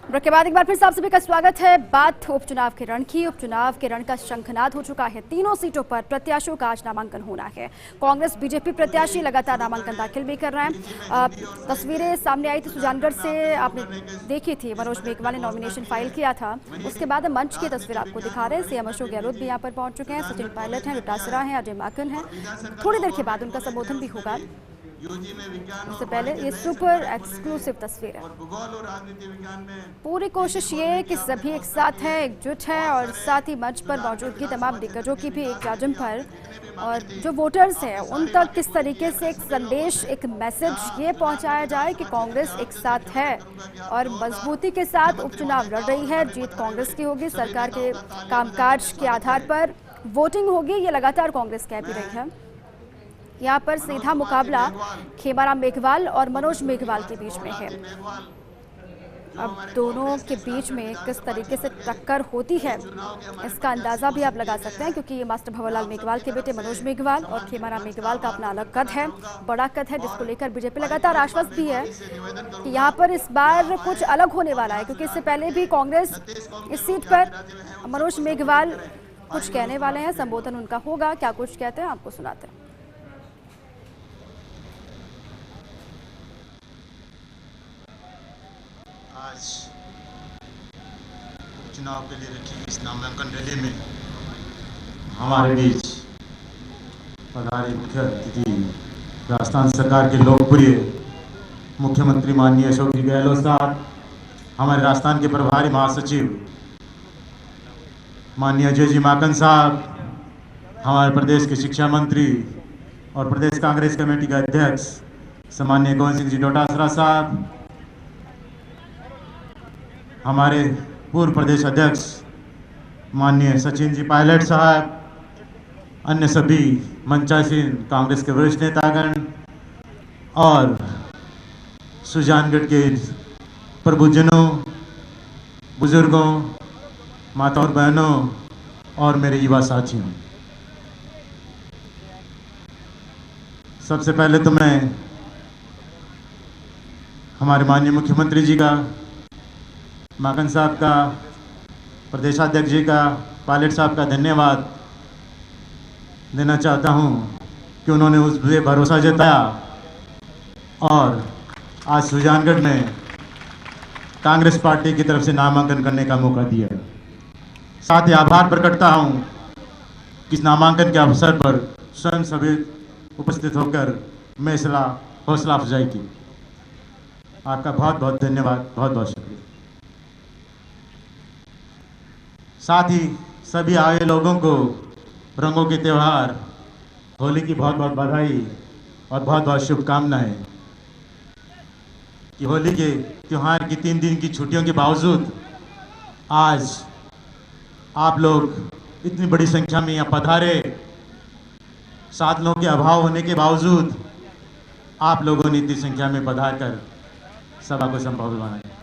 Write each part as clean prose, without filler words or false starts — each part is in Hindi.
ब्रेक के बाद एक बार फिर से आप सभी का स्वागत है। बात उपचुनाव के रण की। उपचुनाव के रण का शंखनाद हो चुका है। तीनों सीटों पर प्रत्याशियों का आज नामांकन होना है। कांग्रेस बीजेपी प्रत्याशी लगातार नामांकन दाखिल भी कर रहे हैं। तस्वीरें सामने आई थी सुजानगढ़ से, आपने देखी थी। मनोज मेघवाल ने नॉमिनेशन फाइल किया था, उसके बाद मंच की तस्वीर आपको दिखा रहे हैं। सीएम अशोक गहलोत भी यहाँ पर पहुंच चुके हैं। सचिन पायलट हैं, डोटासरा हैं, अजय माकन है। थोड़ी देर के बाद उनका संबोधन भी होगा। इससे पहले ये सुपर एक्सक्लूसिव तस्वीर है। पूरी कोशिश ये है कि सभी एक साथ हैं, एकजुट हैं और साथ ही मंच पर मौजूदगी तमाम दिग्गजों की भी एक राजम पर, और जो वोटर्स हैं उन तक किस तरीके से एक संदेश, एक मैसेज ये पहुंचाया जाए कि कांग्रेस एक साथ है और मजबूती के साथ उपचुनाव लड़ रही है। जीत कांग्रेस की होगी। सरकार के कामकाज के आधार पर वोटिंग होगी, ये लगातार कांग्रेस कह भी रही है। यहाँ पर सीधा मुकाबला खेमाराम मेघवाल और मनोज मेघवाल के बीच में है। अब दोनों के बीच में किस तरीके से टक्कर होती है इसका अंदाजा भी आप लगा सकते हैं, क्योंकि ये मास्टर भंवरलाल मेघवाल के बेटे मनोज मेघवाल और खेमाराम मेघवाल का अपना अलग कद है, बड़ा कद है, जिसको लेकर बीजेपी लगातार आश्वस्त भी है कि यहाँ पर इस बार कुछ अलग होने वाला है। क्योंकि इससे पहले भी कांग्रेस इस सीट पर मनोज मेघवाल कुछ कहने वाले हैं, संबोधन उनका होगा। क्या कुछ कहते हैं आपको सुनाते हैं। आज चुनाव के लिए रखी इस नामांकन रैली में हमारे बीच पधारे मुख्य अतिथि राजस्थान सरकार के लोकप्रिय मुख्यमंत्री माननीय अशोक गहलोत साहब, हमारे राजस्थान के प्रभारी महासचिव माननीय अजय जी माकन साहब, हमारे प्रदेश के शिक्षा मंत्री और प्रदेश कांग्रेस कमेटी के अध्यक्ष सम्माननीय गोविंद सिंह जी डोटासरा साहब, हमारे पूर्व प्रदेश अध्यक्ष माननीय सचिन जी पायलट साहब, अन्य सभी मंचासीन कांग्रेस के वरिष्ठ नेतागण और सुजानगढ़ के प्रबुद्धजनों, बुजुर्गों, माता और बहनों और मेरे युवा साथियों, सबसे पहले तो मैं हमारे माननीय मुख्यमंत्री जी का, माकन साहब का, प्रदेशाध्यक्ष जी का, पायलट साहब का धन्यवाद देना चाहता हूं कि उन्होंने उस पे भरोसा जताया और आज सुजानगढ़ में कांग्रेस पार्टी की तरफ से नामांकन करने का मौका दिया। साथ ही आभार प्रकटता हूं कि इस नामांकन के अवसर पर स्वयं सभी उपस्थित होकर मैं हौसला अफजाई की। आपका बहुत बहुत धन्यवाद, बहुत बहुत शुक्रिया। साथ ही सभी आए लोगों को रंगों के त्यौहार होली की बहुत बहुत बधाई और बहुत बहुत शुभकामनाएं कि होली के त्यौहार की 3 दिन की छुट्टियों के बावजूद आज आप लोग इतनी बड़ी संख्या में यहाँ पधारे। साधनों के अभाव होने के बावजूद आप लोगों ने इतनी संख्या में पधार कर सभा को संभव बनाया।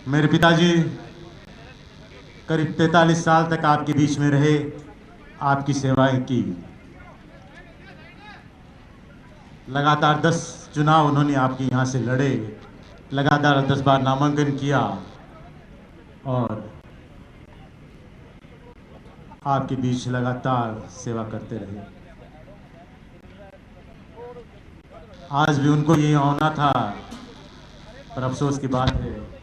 मेरे पिताजी करीब 43 साल तक आपके बीच में रहे, आपकी सेवाएं की। लगातार 10 चुनाव उन्होंने आपके यहाँ से लड़े, लगातार 10 बार नामांकन किया और आपके बीच लगातार सेवा करते रहे। आज भी उनको ये होना था, पर अफसोस की बात है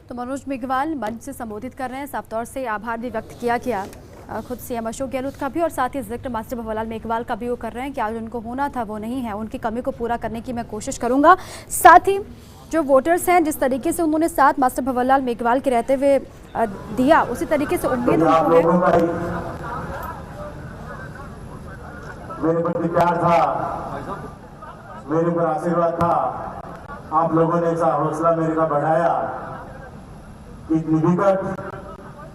तो मनोज मेघवाल मंच से संबोधित कर रहे हैं। साफ तौर से आभार भी व्यक्त किया गया खुद सीएम अशोक गहलोत का भी, और साथ ही जिक्र मास्टर भंवरलाल मेघवाल का भी वो कर रहे हैं कि आज उनको होना था वो नहीं है, उनकी कमी को पूरा करने की मैं कोशिश करूंगा। साथ ही जो वोटर्स हैं, जिस तरीके से उन्होंने साथ मास्टर भंवरलाल मेघवाल के रहते हुए दिया, उसी तरीके से उम्मीद उनको है। मेरे प्रति प्यार था, मेरे पर आशीर्वाद था, आप लोगों ने ऐसा हौसला मेरे का बढ़ाया। इतनी विकट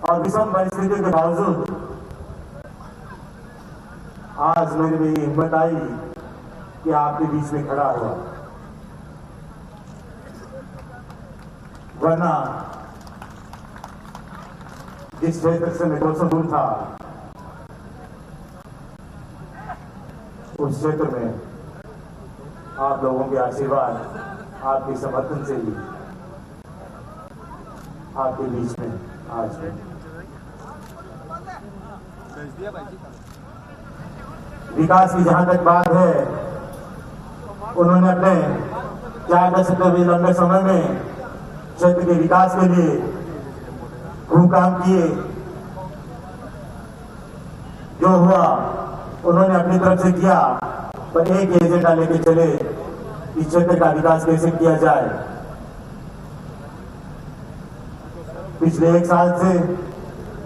और विषम परिस्थितियों के बावजूद आज मेरे में ये हिम्मत आई कि आपके बीच में खड़ा हुआ, वरना जिस क्षेत्र से मैं 200 दूर था, उस क्षेत्र में आप लोगों के आशीर्वाद, आपके समर्थन से ही आपके बीच में आज है। विकास की जहां तक बात है, उन्होंने अपने 4 दशक के लंबे समय में क्षेत्र के विकास के लिए खूब काम किए। जो हुआ उन्होंने अपनी तरफ से किया, पर एक एजेंडा लेके चले कि क्षेत्र का विकास कैसे किया जाए। पिछले 1 साल से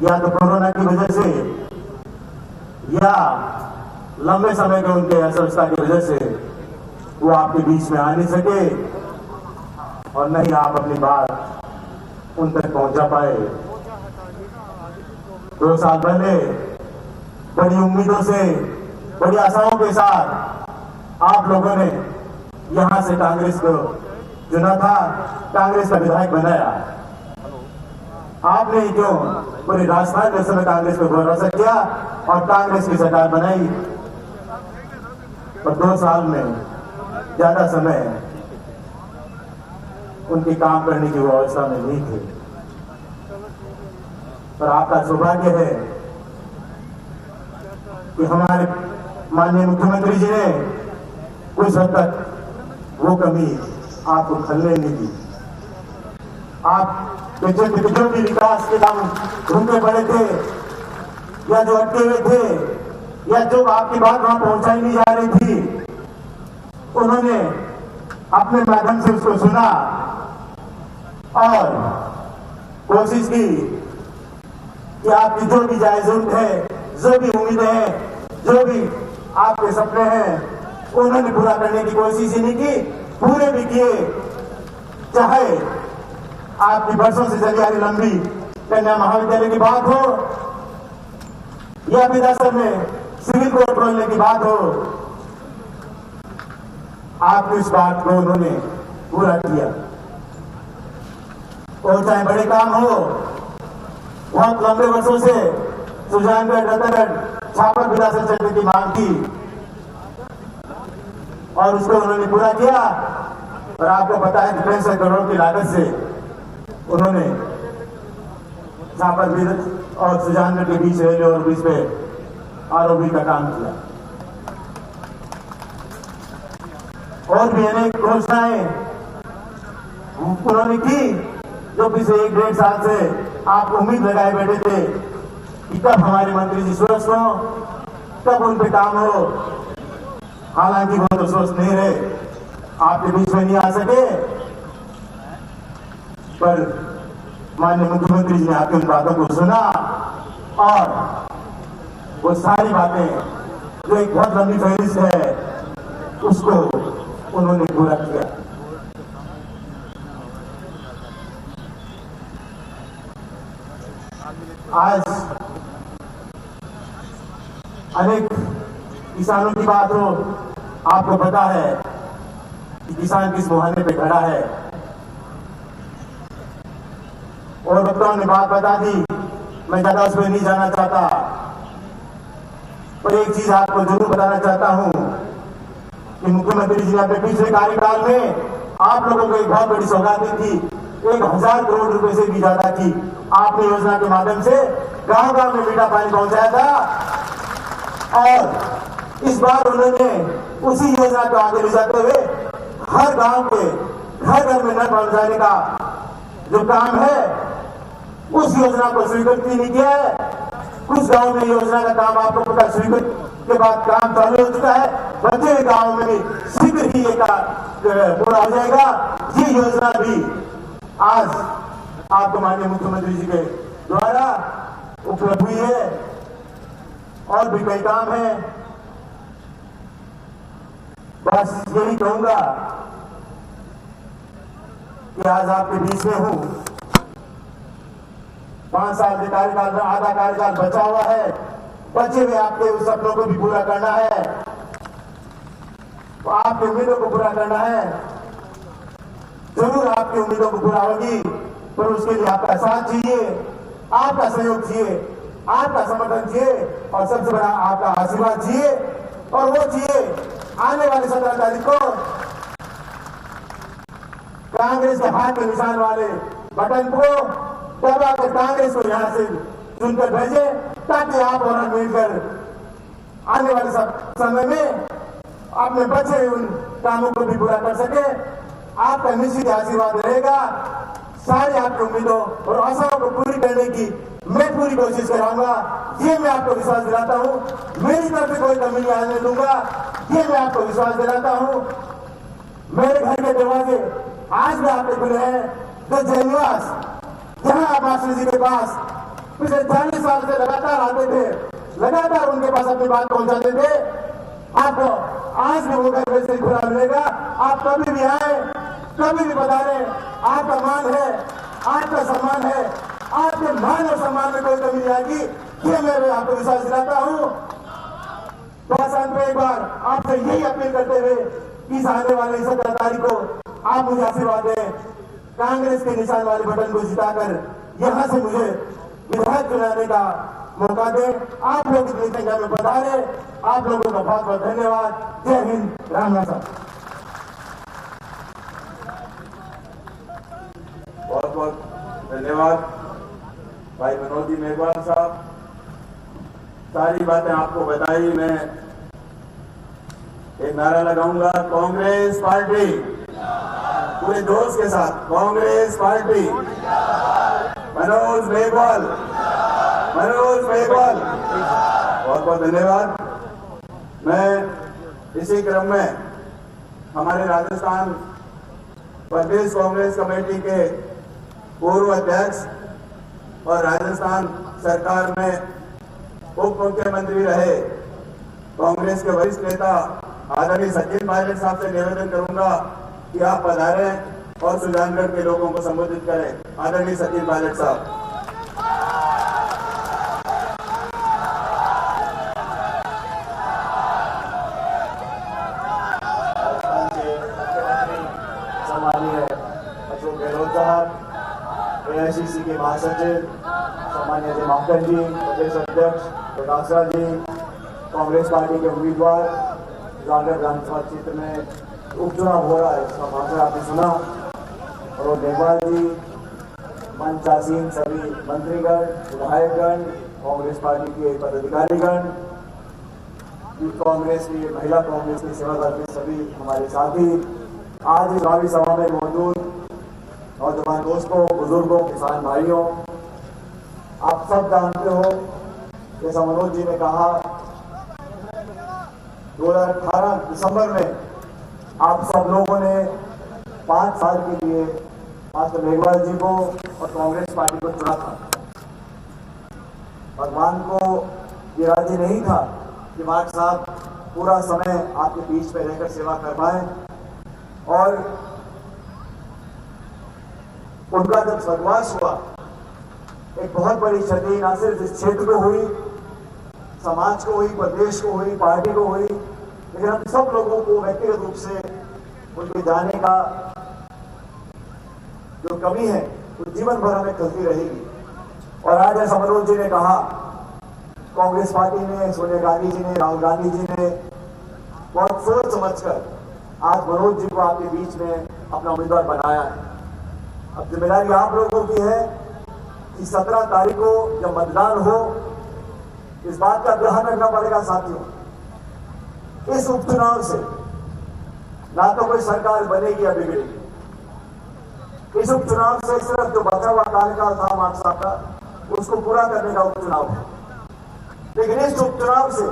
या तो कोरोना की वजह से या लंबे समय के उनके असवस्थता की वजह से वो आपके बीच में आ नहीं सके और नहीं आप अपनी बात उन तक पहुंचा पाए। 2 साल पहले बड़ी उम्मीदों से, बड़ी आशाओं के साथ आप लोगों ने यहां से कांग्रेस को चुना था, कांग्रेस का विधायक बनाया। आपने जो पूरे राजस्थान में समय कांग्रेस को भरोसा किया और कांग्रेस की सरकार बनाई। पर 2 साल में ज्यादा समय उनके काम करने की वो अवस्था में नहीं थे। पर आपका सौभाग्य है कि हमारे माननीय मुख्यमंत्री जी ने कुछ हद तक वो कमी आपको खलने नहीं दी। आप जो भी विकास के काम रुके पड़े थे या जो अटके हुए थे या जो आपकी बात वहां पहुंचाई नहीं जा रही थी, उन्होंने अपने माध्यम से उसको सुना और कोशिश की कि आपकी जो भी जायजूत है, जो भी उम्मीदें हैं, जो भी आपके सपने हैं, उन्होंने पूरा करने की कोशिश ही नहीं की, पूरे भी किए। चाहे आपकी वर्षों से चली आ रही लंबी कन्या महाविद्यालय की बात हो या विधानसभा में सिविल कोर्ट खोलने की बात हो, आपकी इस बात को उन्होंने पूरा किया। और चाहे बड़े काम हो, बहुत लंबे वर्षों से सुजानगढ़, रतनगढ़, छापर विरासत क्षेत्र की मांग की और उसको उन्होंने पूरा किया। और आपको पता है कि 65 करोड़ की लागत से उन्होंने छापर और सुजानगढ़ के बीच रेलवे और बीच पे आरओबी का काम किया। और भी अनेक घोषणाएं उन्होंने की जो पिछले 1-1.5 साल से आप उम्मीद लगाए बैठे थे कि कब हमारे मंत्री जी स्वस्थ हो, कब उन पे काम हो। हालांकि वो तो स्वस्थ नहीं रहे, आपके बीच में नहीं आ सके, पर माननीय मुख्यमंत्री जी ने आपकी उन बातों को सुना और वो सारी बातें जो एक बहुत लंबी फहरिस्त है उसको उन्होंने पूरा किया। आज अनेक किसानों की बात हो, आपको पता है कि किसान किस मुहाने पे खड़ा है और वक्ताओं ने बात बता दी, मैं ज्यादा उस पर नहीं जाना चाहता। पर एक चीज आपको जरूर बताना चाहता हूं कि मुख्यमंत्री जी ने अपने पिछले कार्यकाल में आप लोगों को एक बहुत बड़ी सौगात दी थी, 1000 करोड़ रुपए से भी ज्यादा की आपने योजना के माध्यम से गांव-गांव में मीठा पानी पहुंचाया था। और इस बार उन्होंने उसी योजना को आगे ले जाते हुए हर गांव के घर में नल पहुंचाने का जो काम है उस योजना को स्वीकृत नहीं किया है। कुछ गांव में योजना का काम आपको पता स्वीकृत के बाद काम चालू हो चुका है, बचे हुए गांव में भी शीघ्र ही ये पूरा हो जाएगा। ये योजना भी आज आपको माननीय मुख्यमंत्री जी के द्वारा उपलब्ध हुई है और भी कई काम है। बस यही कहूंगा कि आज आपके बीच में हूं। 5 साल के कार्यकाल में आधा कार्यकाल बचा हुआ है, बचे हुए आपके उस सपनों को भी पूरा करना है, तो आपकी उम्मीदों को पूरा करना है। जरूर आपकी उम्मीदों को पूरा होगी, पर उसके लिए आपका साथ चाहिए, आपका सहयोग चाहिए, आपका समर्थन चाहिए और सबसे बड़ा आपका आशीर्वाद चाहिए। और वो चाहिए आने वाली 17 तारीख को कांग्रेस के हाथ के निशान वाले बटन को दबाकर कांग्रेस को यहां से चुनकर भेजे, ताकि आप और हम मिलकर आने वाले समय में अपने बचे हुए उन कामों को भी पूरा कर सके। आपका निश्चित आशीर्वाद रहेगा। सारी आपकी उम्मीदों और आशाओं को पूरी करने की मैं पूरी कोशिश कराऊंगा, ये मैं आपको विश्वास दिलाता हूं। मेरी तरफ से कोई कमी नहीं आने दूंगा, ये मैं आपको विश्वास दिलाता हूं। मेरे घर के दरवाजे आज भी आपके खुले हैं। तो जय निवास, जहां आप मास्टर जी के पास पिछले 40 साल से लगातार आते थे, लगातार उनके पास अपनी बात पहुंचाते थे, आपको आज भी मौका वैसे खुला मिलेगा। आप कभी भी आए, कभी भी पधारें, आपका मान है, आपका सम्मान है, आपके मान और सम्मान में कोई कमी नहीं आएगी, ये मैं आपको विश्वास दिलाता हूं। तो अंत में एक बार आपसे यही अपील करते हुए कि आने वाले 17 तारीख को आप मुझे आशीर्वाद दें, कांग्रेस के निशान वाले बटन को जिताकर यहां से मुझे विधायक चुनाने का मौका दें। आप लोग इतनी संख्या में पधारे, आप लोगों का बहुत बहुत धन्यवाद। जय हिंद, राम राम। बहुत बहुत धन्यवाद भाई मनोज जी मेघवाल साहब। सारी बातें आपको बताई। मैं एक नारा लगाऊंगा, कांग्रेस पार्टी, पूरे जोश के साथ, कांग्रेस पार्टी, मनोज मेघवाल, मनोज मेघवाल। बहुत बहुत धन्यवाद। मैं इसी क्रम में हमारे राजस्थान प्रदेश कांग्रेस कमेटी के पूर्व अध्यक्ष और राजस्थान सरकार में उप मुख्यमंत्री रहे कांग्रेस के वरिष्ठ नेता आदरणीय सचिन पायलट साहब से निवेदन करूंगा कि आप पधारें और सुजानगढ़ के लोगों को संबोधित करें। आदरणीय सचिन पायलट साहब। सम्मानीय अशोक गहलोत साहब, AICC के महासचिव सम्मानीय जय माकन जी, प्रदेश अध्यक्ष प्रकाश राज जी, कांग्रेस पार्टी के उम्मीदवार, सुजानगढ़ विधानसभा क्षेत्र में उपचुनाव हो रहा है, इसका भाषण आपने सुना। और मेघवाल जी, मंचासीन सभी मंत्रीगण, विधायकगण, कांग्रेस पार्टी के पदाधिकारीगण, यूथ कांग्रेस की, महिला कांग्रेस की सेवा करते सभी हमारे साथी, आज इस चुनावी सभा में मौजूद नौजवान दोस्तों, बुजुर्गों, किसान भाइयों, आप सब जानते हो, जैसा मनोज जी ने कहा, 2018 दिसंबर में आप सब लोगों ने 5 साल के लिए मास्टर मेघवाल जी को और कांग्रेस पार्टी को चुना था। भगवान को ये राजी नहीं था कि मास्टर साहब पूरा समय आपके बीच में रहकर सेवा कर पाए, और उनका जब स्वर्गवास हुआ, एक बहुत बड़ी क्षति न सिर्फ इस क्षेत्र को हुई, समाज को हुई, प्रदेश को हुई, पार्टी को हुई, लेकिन हम सब लोगों को व्यक्तिगत रूप से उनके जाने का जो कमी है वो जीवन भर हमें खलती रहेगी। और आज ऐसा मनोज जी ने कहा, कांग्रेस पार्टी ने, सोनिया गांधी जी ने, राहुल गांधी जी ने बहुत सोच समझकर आज मनोज जी को आपके बीच में अपना उम्मीदवार बनाया है। अब जिम्मेदारी आप लोगों की है कि 17 तारीख को जब मतदान हो, इस बात का ध्यान रखना पड़ेगा साथियों, इस उपचुनाव से ना तो कोई सरकार बनेगी या बिगड़ेगी। इस उपचुनाव से सिर्फ जो बचा हुआ कार्यकाल था मास्टर साहब का, उसको पूरा करने का उपचुनाव है। लेकिन इस उपचुनाव से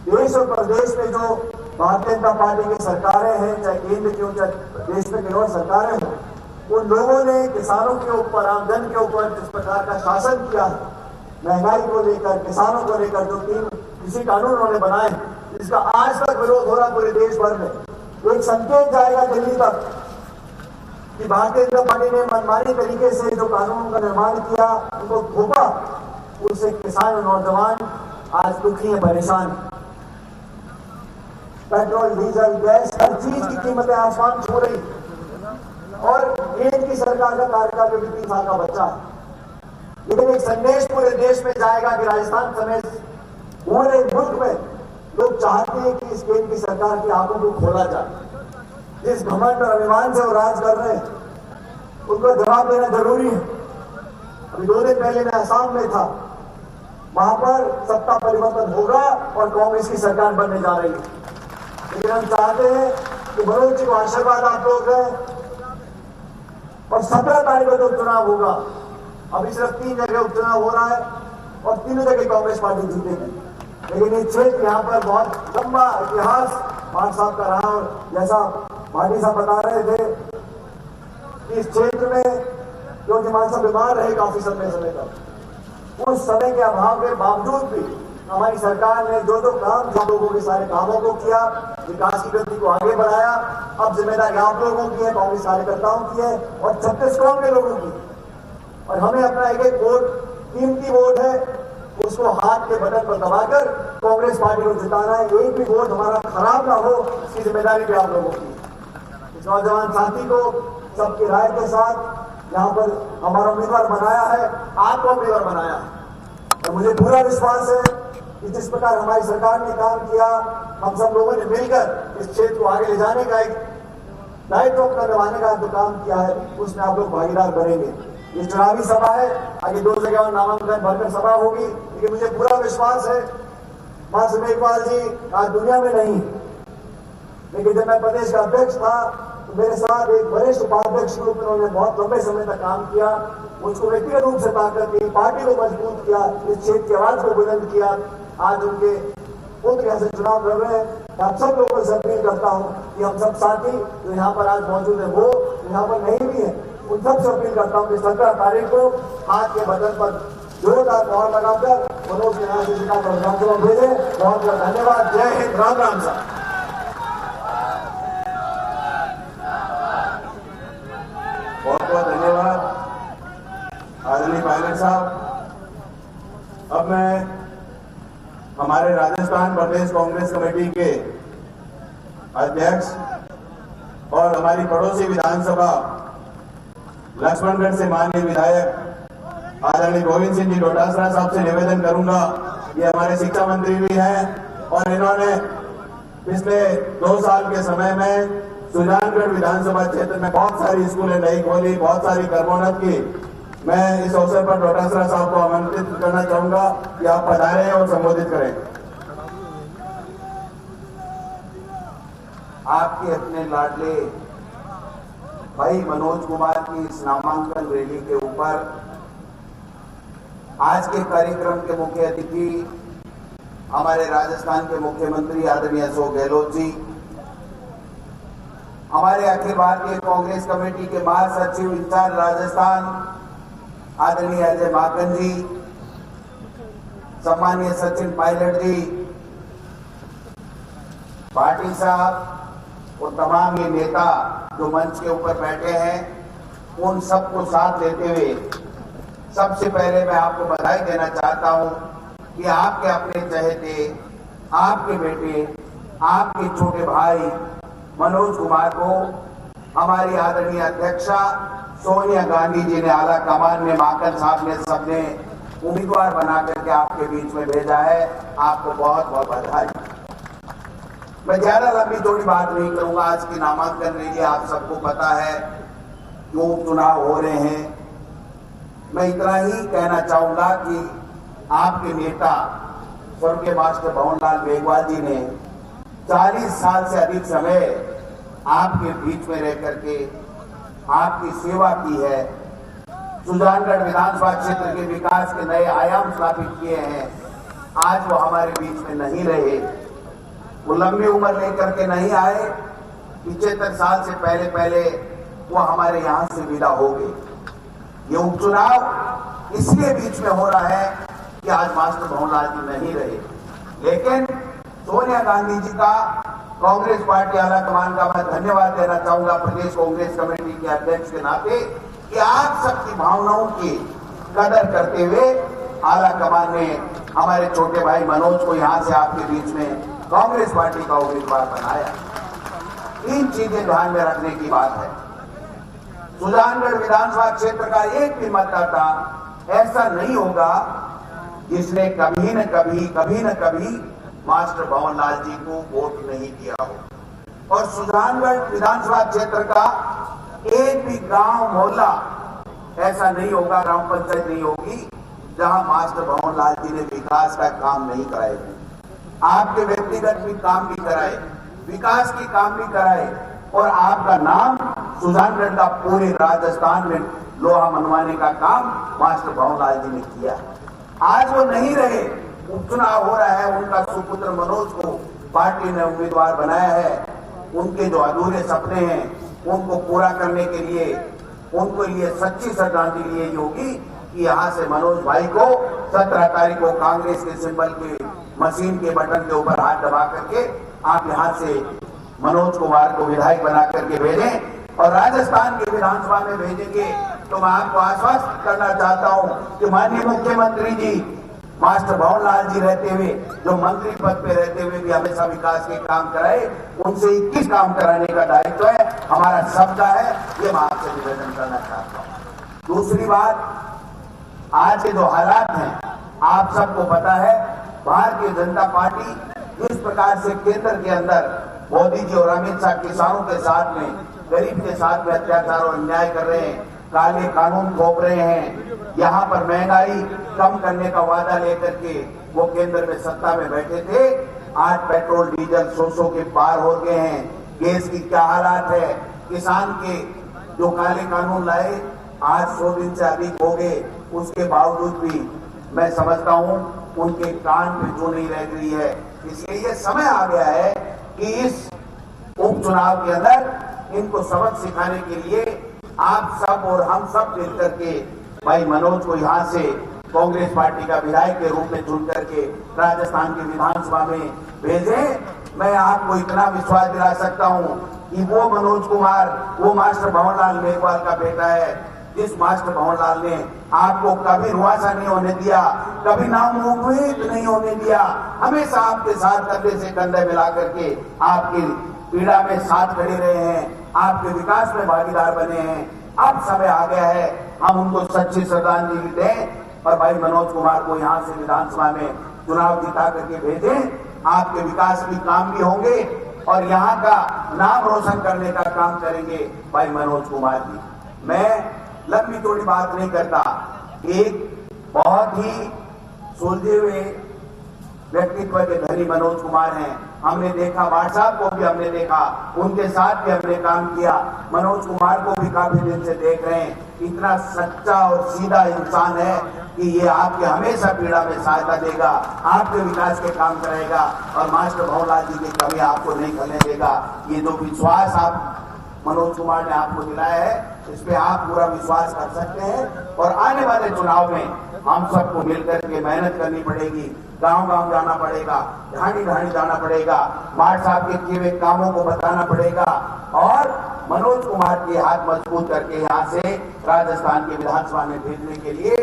देश और प्रदेश में जो भारतीय जनता पार्टी की सरकारें हैं, चाहे केंद्र की हो चाहे देश में की और सरकारें हों, उन लोगों ने किसानों के ऊपर, आमदन के ऊपर जिस प्रकार का शासन किया है, महंगाई को लेकर, किसानों को लेकर जो 3 कृषि कानून उन्होंने बनाए, जिसका आज तक विरोध हो रहा पूरे देश भर में, एक संकेत जाएगा दिल्ली तक कि भारतीय जनता पार्टी ने मनमानी तरीके से जो कानूनों का निर्माण किया, उनको थोपा, उससे किसान और नौजवान आज दुखी है, परेशान। पेट्रोल, डीजल, गैस, हर चीज की कीमतें आसमान छू रही, और केंद्र की सरकार का कार्यकाल में 3 साल का बच्चा है। लेकिन एक संदेश पूरे देश में जाएगा कि राजस्थान समेत पूरे मुल्क में लोग चाहते हैं कि इस केंद्र की सरकार की आंखों को खोला जाए। जिस घमंड और अभिमान से वो राज कर रहे हैं उनको जवाब देना जरूरी है। अभी 2 दिन पहले मैं असम में था, वहां पर सत्ता परिवर्तन होगा और कांग्रेस की सरकार बनने जा रही है। लेकिन हम चाहते हैं कि मनोज जी को आशीर्वाद आप लोग दें और 17 तारीख को उपचुनाव होगा। अभी सिर्फ 3 जगह उपचुनाव हो रहा है और तीनों जगह कांग्रेस पार्टी जीतेगी। लेकिन ये क्षेत्र यहाँ पर बहुत लंबा इतिहास भाट साहब का रहा और जैसा भाटी साहब बता रहे थे कि इस क्षेत्र में क्योंकि मानसा बीमार रहे काफी समय तक, उस समय के अभाव के बावजूद भी हमारी सरकार ने जो काम था लोगों के सारे कामों को किया, विकास की गति को आगे बढ़ाया। अब जिम्मेदारी आप लोगों की है, कांग्रेस कार्यकर्ताओं की है और छत्तीसगढ़ के लोगों की। और हमें अपना एक वोट, कीमती वोट है, उसको हाथ के बटन पर दबाकर कांग्रेस पार्टी को जिताना है। एक भी वोट हमारा खराब ना हो, इसकी जिम्मेदारी भी आप लोगों की। इस नौजवान साथी को सबकी राय के साथ यहाँ पर हमारा उम्मीदवार बनाया है, आपको उम्मीदवार बनाया है। और मुझे पूरा विश्वास है कि जिस प्रकार हमारी सरकार ने काम किया, हम सब लोगों ने मिलकर इस क्षेत्र को आगे ले जाने का एक दायित्व अपना निभाने का जो काम किया है, उसमें आप लोग भागीदार बनेंगे। ये चुनावी सभा है, आगे 2 जगह नामांकन भरकर सभा होगी, लेकिन मुझे पूरा विश्वास है मां मेघवाल जी आज दुनिया में नहीं, लेकिन जब मैं प्रदेश का अध्यक्ष था तो मेरे साथ एक वरिष्ठ उपाध्यक्ष के रूप में उन्होंने बहुत लंबे समय तक काम किया। मुझको व्यक्तिगत रूप से ताकत दी, पार्टी को मजबूत किया, इस क्षेत्र की आवाज को बुलंद किया। आज उनके पुत्र यहाँ से चुनाव लड़ रहे हैं। आप सब लोगों से अपील करता हूँ कि हम सब साथी जो यहाँ पर आज मौजूद है, वो यहाँ पर नहीं भी है, उन सबसे अपील करता हूँ कि 17 तारीख को हाथ के बटन पर जोरदार मोहर लगाकर मनोज के नाम से जिला पर विधानसभा भेजे। बहुत बहुत धन्यवाद। जय हिंद। राम राम साहब। बहुत बहुत धन्यवाद आदरणीय पायलट साहब। अब मैं हमारे राजस्थान प्रदेश कांग्रेस कमेटी के अध्यक्ष और हमारी पड़ोसी विधानसभा लक्ष्मणगढ़ से माननीय विधायक आदरणीय गोविंद सिंह जी डोटासरा साहब से निवेदन करूंगा। ये हमारे शिक्षा मंत्री भी हैं और इन्होंने पिछले 2 साल के समय में सुजानगढ़ विधानसभा क्षेत्र में बहुत सारी स्कूलें नई खोली, बहुत सारी कर्मोन्नत की। मैं इस अवसर पर डोटासरा साहब को आमंत्रित करना चाहूंगा कि आप पधारें और संबोधित करें। आपके अपने लाडले भाई मनोज कुमार की इस नामांकन रैली के ऊपर आज के कार्यक्रम के मुख्य अतिथि हमारे राजस्थान के मुख्यमंत्री आदरणीय अशोक गहलोत जी, हमारे अखिल भारतीय कांग्रेस कमेटी के महासचिव इंचार्ज राजस्थान आदरणीय अजय माकन जी, सम्मानीय सचिन पायलट जी, पाटिल साहब और तमाम ये नेता जो मंच के ऊपर बैठे हैं, उन सबको साथ लेते हुए सबसे पहले मैं आपको बधाई देना चाहता हूं कि आपके अपने चहेते, आपके बेटे, आपके छोटे भाई मनोज कुमार को हमारी आदरणीय अध्यक्षा सोनिया गांधी जी ने आला कमान में, माकन साहब ने, सबने उम्मीदवार बना करके आपके बीच में भेजा है। आपको बहुत बहुत बधाई। मैं ज्यादा लंबी चौड़ी बात नहीं करूंगा। आज की नामांकन रैली आप सबको पता है क्यों चुनाव हो रहे हैं। मैं इतना ही कहना चाहूंगा कि आपके नेता स्वर्गीय मास्टर भवनलाल मेघवाल जी ने 40 साल से अधिक समय आपके बीच में रह करके आपकी सेवा की है। सुजानगढ़ विधानसभा क्षेत्र के विकास के नए आयाम स्थापित किए हैं। आज वो हमारे बीच में नहीं रहे, वो लंबी उम्र लेकर के नहीं आए। 75 साल से पहले वो हमारे यहां से विदा हो गए। ये उपचुनाव इसलिए बीच में हो रहा है कि आज मास्टर भवनलाल जी नहीं रहे, लेकिन सोनिया गांधी जी का, कांग्रेस पार्टी आला कमान का मैं धन्यवाद देना चाहूंगा प्रदेश कांग्रेस कमेटी के अध्यक्ष के नाते कि आप सबकी भावनाओं की कदर करते हुए आला कमान ने हमारे छोटे भाई मनोज को यहां से आपके बीच में कांग्रेस पार्टी का उम्मीदवार बनाया। 3 चीजें ध्यान में रखने की बात है। सुजानगढ़ विधानसभा क्षेत्र का एक भी मतदाता ऐसा नहीं होगा जिसने कभी न कभी मास्टर भंवरलाल जी को वोट नहीं दिया हो। और सुजानगढ़ विधानसभा क्षेत्र का एक भी गांव मोहल्ला ऐसा नहीं होगा, ग्राम पंचायत नहीं होगी जहां मास्टर भंवरलाल जी ने विकास का काम नहीं कराए। आपके व्यक्तिगत भी काम भी कराए, विकास की काम भी कराए, और आपका नाम सुजानगढ़ का पूरे राजस्थान में लोहा मनवाने का काम मास्टर भंवरलाल जी ने किया। आज वो नहीं रहे, उपचुनाव हो रहा है, उनका सुपुत्र मनोज को पार्टी ने उम्मीदवार बनाया है। उनके जो अधूरे सपने हैं उनको पूरा करने के लिए उनको लिए सच्ची श्रद्धांजलि यही होगी कि यहाँ से मनोज भाई को 17 तारीख को कांग्रेस के सिंबल के मशीन के बटन के ऊपर हाथ दबा करके आप यहाँ से मनोज कुमार को विधायक बना करके भेजें और राजस्थान के विधानसभा में भेजेंगे। तो मैं आपको आश्वस्त करना चाहता हूँ कि माननीय मुख्यमंत्री जी मास्टर भंवरलाल जी रहते हुए, जो मंत्री पद पे रहते हुए भी हमेशा विकास के काम कराए, उनसे 21 काम कराने का दायित्व है, हमारा सबका है। ये मैं आपसे निवेदन करना चाहता हूँ। दूसरी बात, आज के जो हालात हैं आप सबको पता है, भारतीय जनता पार्टी जिस प्रकार से केंद्र के अंदर मोदी जी और अमित शाह किसानों के साथ में, गरीब के साथ में अत्याचार और अन्याय कर रहे हैं, काले कानून थोप रहे हैं, यहाँ पर महंगाई कम करने का वादा लेकर के वो केंद्र में सत्ता में बैठे थे। आज पेट्रोल डीजल 100 के पार हो गए हैं। गैस की क्या हालात है, किसान के जो काले कानून लाए आज 100 दिन से अधिक हो गए, उसके बावजूद भी मैं समझता हूँ उनके कान पे जो नहीं रह गई है। इसलिए ये समय आ गया है कि इस उपचुनाव के अंदर इनको सबक सिखाने के लिए आप सब और हम सब मिलकर के भाई मनोज को यहाँ से कांग्रेस पार्टी का विधायक के रूप में चुन करके राजस्थान की विधानसभा में भेजें। मैं आपको इतना विश्वास दिला सकता हूँ कि वो मनोज कुमार, वो मास्टर भंवरलाल मेघवाल का बेटा है, जिस मास्टर भंवरलाल ने आपको कभी रुआसा नहीं होने दिया, कभी नाउम्मीद नहीं होने दिया, हमेशा आपके साथ कंधे से कंधे मिला करके आपकी पीड़ा में साथ खड़े रहे हैं, आपके विकास में भागीदार बने हैं। अब समय आ गया है हम उनको सच्ची श्रद्धांजलि दें और भाई मनोज कुमार को यहाँ से विधानसभा में चुनाव जिता करके भेजें। आपके विकास भी काम भी होंगे और यहाँ का नाम रोशन करने का काम करेंगे भाई मनोज कुमार जी। मैं लंबी चौड़ी बात नहीं करता, एक बहुत ही सुलझे हुए व्यक्तित्व के धनी मनोज कुमार हैं। हमने देखा, व्हाट्सएप को भी हमने देखा, उनके साथ भी हमने काम किया। मनोज कुमार को भी काफी दिन से देख रहे हैं, इतना सच्चा और सीधा इंसान है कि ये आपके हमेशा पीड़ा में सहायता देगा, आपके विकास के काम करेगा और मास्टर भंवरलाल जी की कमी आपको नहीं करने देगा। ये जो विश्वास आप मनोज कुमार ने आपको दिलाया है, इस पे आप पूरा विश्वास कर सकते हैं। और आने वाले चुनाव में हम सबको मिलकर के मेहनत करनी पड़ेगी, गांव-गांव जाना पड़ेगा, ढाणी-ढाणी जाना पड़ेगा, मार्ट साहब के किए हुए कामों को बताना पड़ेगा और मनोज कुमार के हाथ मजबूत करके यहाँ से राजस्थान के विधानसभा में भेजने के लिए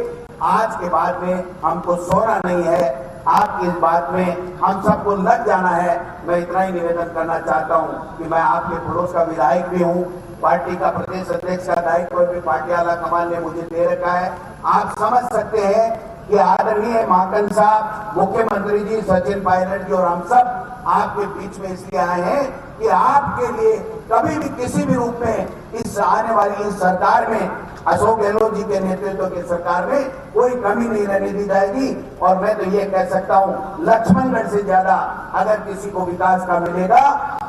आज के बाद में हमको सोना नहीं है। आपकी इस बात में हम सबको लग जाना है। मैं इतना ही निवेदन करना चाहता हूँ कि मैं आपके पड़ोस का विधायक भी हूँ, पार्टी का प्रदेश अध्यक्ष का दायित्व भी पार्टी आला कमान ने मुझे दे रखा है। आप समझ सकते हैं कि आदरणीय माकन साहब, मुख्यमंत्री जी, सचिन पायलट जी और हम सब आपके बीच में इसलिए आए हैं कि आपके लिए कभी भी किसी भी रूप में इस आने वाली इस सरकार में, अशोक गहलोत जी के नेतृत्व की सरकार में कोई कमी नहीं रहने दी जाएगी। और मैं तो ये कह सकता हूँ, लक्ष्मणगढ़ से ज्यादा अगर किसी को विकास का मिलेगा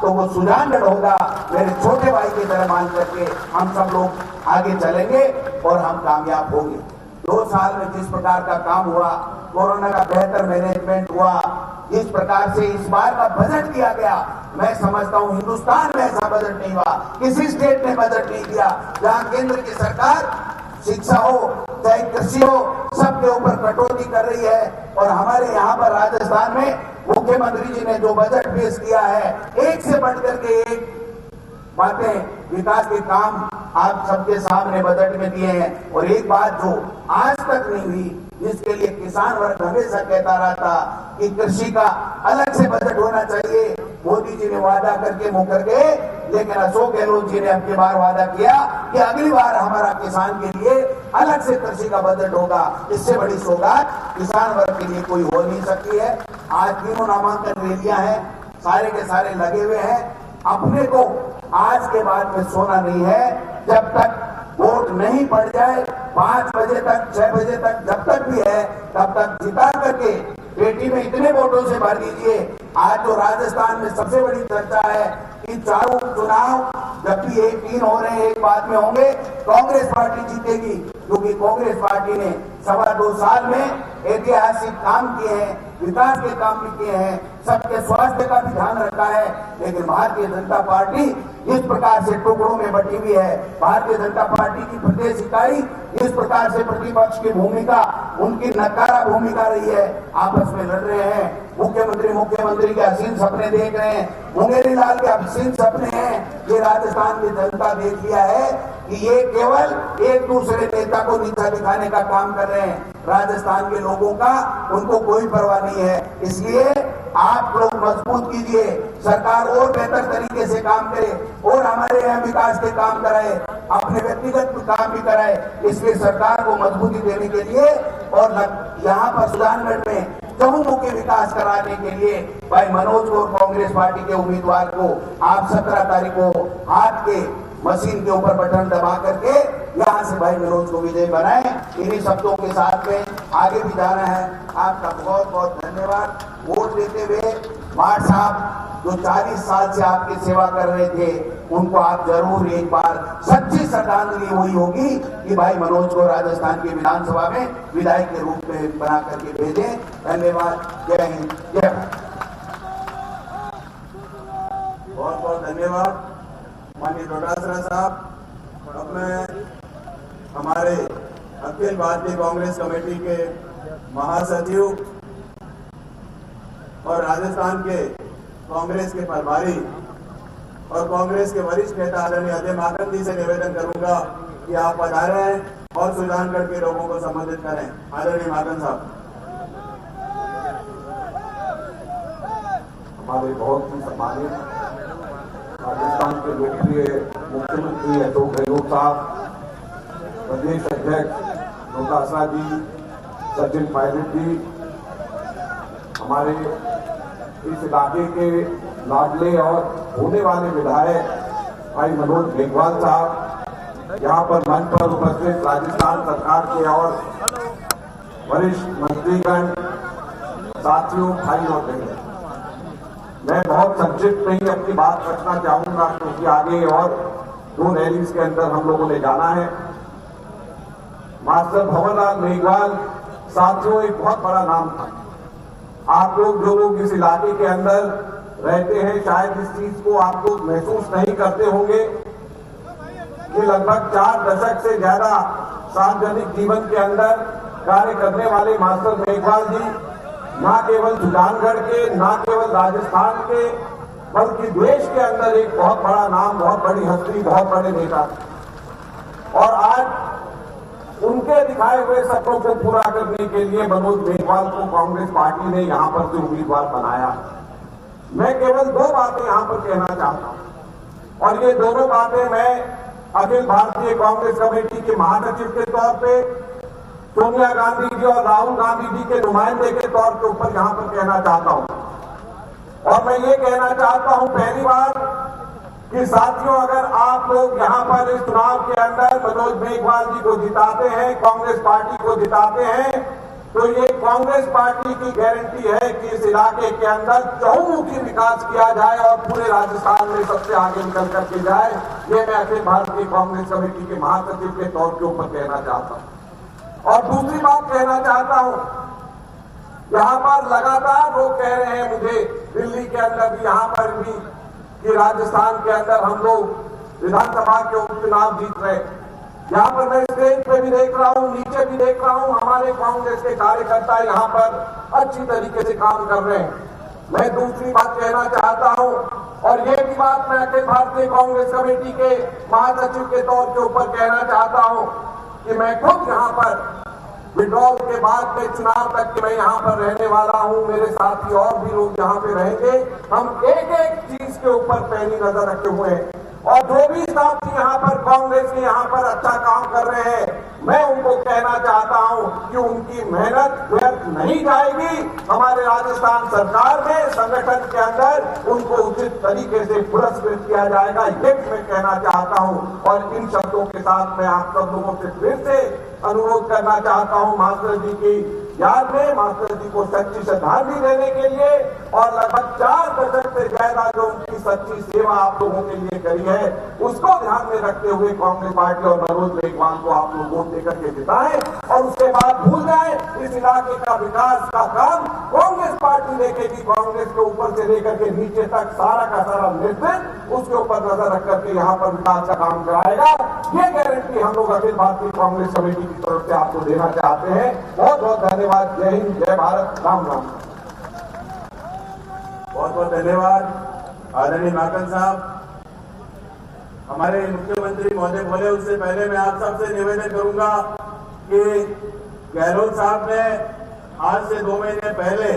तो वो सुजानगढ़ होगा। मेरे छोटे भाई की तरह मान करके हम सब लोग आगे चलेंगे और हम कामयाब होंगे। 2 साल में जिस प्रकार का काम हुआ, कोरोना का बेहतर मैनेजमेंट हुआ, जिस प्रकार से इस बार का बजट दिया गया, मैं समझता हूं हिंदुस्तान में ऐसा बजट नहीं हुआ, किसी स्टेट ने बजट नहीं दिया जहां केंद्र की सरकार शिक्षा हो चाहे कृषि हो सबके ऊपर कटौती कर रही है। और हमारे यहाँ पर राजस्थान में मुख्यमंत्री जी ने जो बजट पेश किया है, एक से बढ़कर के एक बातें, विकास के काम आप सबके सामने बजट में दिए हैं। और एक बात जो आज तक नहीं हुई, जिसके लिए किसान वर्ग हमेशा कहता रहा था कि कृषि का अलग से बजट होना चाहिए, मोदी जी ने वादा करके मुकर गए, लेकिन अशोक गहलोत जी ने अब की बार वादा किया कि अगली बार हमारा किसान के लिए अलग से कृषि का बजट होगा। इससे बड़ी सौगात किसान वर्ग के लिए कोई हो नहीं सकती है। आज तीनों नामांकन रैलियां हैं, सारे के सारे लगे हुए हैं। अपने को आज के बाद में सोना नहीं है। जब तक वोट नहीं पड़ जाए 5 बजे तक 6 बजे तक जब तक भी है तब तक जिता करके पेटी में इतने वोटों से भर दीजिए। आज जो राजस्थान में सबसे बड़ी चर्चा है कि चारों चुनाव जब भी 3 हो रहे हैं एक बाद में होंगे, कांग्रेस पार्टी जीतेगी, क्योंकि कांग्रेस पार्टी ने 2.25 साल में ऐतिहासिक काम किए हैं, विकास के काम भी किए हैं, सबके स्वास्थ्य का भी ध्यान रखा है। लेकिन भारतीय जनता पार्टी इस प्रकार से टुकड़ों में बटी हुई है। भारतीय जनता पार्टी की प्रदेश इकाई इस प्रकार से प्रतिपक्ष की भूमिका, उनकी नकारा भूमिका रही है। आपस में लड़ रहे हैं, मुख्यमंत्री के हसीन सपने देख रहे हैं, मुंगेरी लाल के हसीन सपने हैं। ये राजस्थान की जनता देख लिया है कि ये केवल एक दूसरे नेता को नीचा दिखाने का काम कर रहे हैं। राजस्थान के लोगों का उनको कोई परवाह नहीं है। इसलिए आप लोग मजबूत कीजिए, सरकार और बेहतर तरीके से काम करे और हमारे यहाँ विकास के काम कराए, अपने व्यक्तिगत काम भी कराए। इसलिए सरकार को मजबूती देने के लिए और यहाँ पर सुजानगढ़ में चहुमुखी विकास कराने के लिए भाई मनोज को कांग्रेस पार्टी के उम्मीदवार को आप 17 तारीख को हाथ के मशीन के ऊपर बटन दबा करके यहाँ से भाई मनोज को विजय बनाए। इन्हीं शब्दों के साथ में आगे भी जाना है। आपका बहुत बहुत धन्यवाद। वोट देते हुए माठ साहब जो 40 साल से आपकी सेवा कर रहे थे, उनको आप जरूर एक बार सच्ची श्रद्धांजलि हुई होगी कि भाई मनोज को राजस्थान की विधानसभा में विधायक के रूप में बना करके भेजें। धन्यवाद। जय हिंद, जय भारत। बहुत बहुत धन्यवाद माननीय डोटासरा साहब। अब मैं हमारे अखिल भारतीय कांग्रेस कमेटी के महासचिव और राजस्थान के कांग्रेस के प्रभारी और कांग्रेस के वरिष्ठ नेता आदरणीय अजय माकन जी से निवेदन करूंगा कि आप पधारें और सुजानगढ़ के लोगों को संबोधित करें। आदरणीय माकन साहब। हमारे बहुत ही सम्मानित राजस्थान के लोकप्रिय मुख्यमंत्री अशोक गहलोत साहब, प्रदेश अध्यक्ष डोटासरा जी, सचिन पायलट जी, हमारे इस इलाके के लाडले और होने वाले विधायक भाई मनोज मेघवाल साहब, यहाँ पर मंच पर उपस्थित राजस्थान सरकार के और वरिष्ठ मंत्रीगण, साथियों, भाई और बहनों, मैं बहुत संक्षिप्त में ही अपनी बात रखना चाहूंगा क्योंकि आगे और 2 रैलीज के अंदर हम लोगों ने जाना है। मास्टर भंवरलाल मेघवाल साथियों एक बहुत बड़ा नाम था। आप लोग जो लोग इस इलाके के अंदर रहते हैं शायद इस चीज को आप लोग महसूस नहीं करते होंगे कि लगभग 4 दशक से ज्यादा सार्वजनिक जीवन के अंदर कार्य करने वाले मास्टर मेघवाल जी न केवल सुजानगढ़ के, न केवल राजस्थान के, बल्कि देश के अंदर एक बहुत बड़ा नाम, बहुत बड़ी हस्ती, बहुत बड़े नेता थे। और आज उनके दिखाए हुए सपनों को पूरा करने के लिए मनोज मेघवाल को कांग्रेस पार्टी ने यहां पर से उम्मीदवार बनाया। मैं केवल 2 बातें यहां पर कहना चाहता हूं और ये दोनों बातें मैं अखिल भारतीय कांग्रेस कमेटी के महासचिव के तौर पे, सोनिया गांधी जी और राहुल गांधी जी के नुमाइंदे के तौर के ऊपर यहां पर कहना चाहता हूं। और मैं ये कहना चाहता हूं पहली बार कि साथियों, अगर आप लोग यहां पर इस चुनाव के अंदर मनोज मेघवाल जी को जिताते हैं, कांग्रेस पार्टी को जिताते हैं, तो ये कांग्रेस पार्टी की गारंटी है कि इस इलाके के अंदर चहुमुखी विकास किया जाए और पूरे राजस्थान में सबसे आगे निकल करके जाए। ये मैं अखिल भारतीय कांग्रेस कमेटी के महासचिव के तौर के ऊपर कहना चाहता हूं। और दूसरी बात कहना चाहता हूं, यहां पर लगातार लोग कह रहे हैं मुझे, दिल्ली के अंदर भी, यहां पर भी, कि राजस्थान के अंदर हम लोग विधानसभा के उपचुनाव जीत रहे। यहां पर मैं स्टेज पे भी देख रहा हूं, नीचे भी देख रहा हूं, हमारे कांग्रेस के कार्यकर्ता यहां पर अच्छी तरीके से काम कर रहे हैं। मैं दूसरी बात कहना चाहता हूं और ये भी बात मैं अखिल भारतीय कांग्रेस कमेटी के महासचिव के तौर के ऊपर कहना चाहता हूं कि मैं खुद यहाँ पर विड्रॉल के बाद में चुनाव तक कि मैं यहाँ पर रहने वाला हूँ, मेरे साथी और भी लोग यहाँ पे रहेंगे। हम एक एक चीज के ऊपर पैनी नजर रखे हुए हैं और जो भी साथी यहाँ पर कांग्रेस के यहाँ पर अच्छा काम कर रहे हैं, मैं उनको कहना चाहता हूं कि उनकी मेहनत व्यर्थ नहीं जाएगी। हमारे राजस्थान सरकार में संगठन के अंदर उनको उचित तरीके से पुरस्कृत किया जाएगा, ये मैं कहना चाहता हूं। और इन शब्दों के साथ मैं आप सब लोगों से फिर से अनुरोध करना चाहता हूं मास्टर जी की याद में, मास्टर जी को सच्ची श्रद्धांजलि देने के लिए, और लगभग 4 दशक से ज्यादा जो उनकी सच्ची सेवा आप लोगों के लिए करी है, उसको ध्यान में रखते हुए कांग्रेस पार्टी और मनोज मेघवाल को आप लोग वोट देकर के जिताएं, और उसके बाद भूल जाए इस इलाके का विकास का काम कांग्रेस पार्टी देखेगी। कांग्रेस के ऊपर से लेकर के नीचे तक सारा का सारा नेतृत्व उसके ऊपर नजर रख करके यहाँ पर विकास का काम कराएगा। ये गारंटी हम लोग अखिल भारतीय कांग्रेस कमेटी की तरफ से आपको देना चाहते हैं। बहुत बहुत धन्यवाद। जय हिंद, जय भारत, राम राम। बहुत बहुत धन्यवाद आदरणीय माकन साहब। हमारे मुख्यमंत्री महोदय बोले उससे पहले मैं आप सबसे निवेदन करूंगा कि गहलोत साहब ने आज से 2 महीने पहले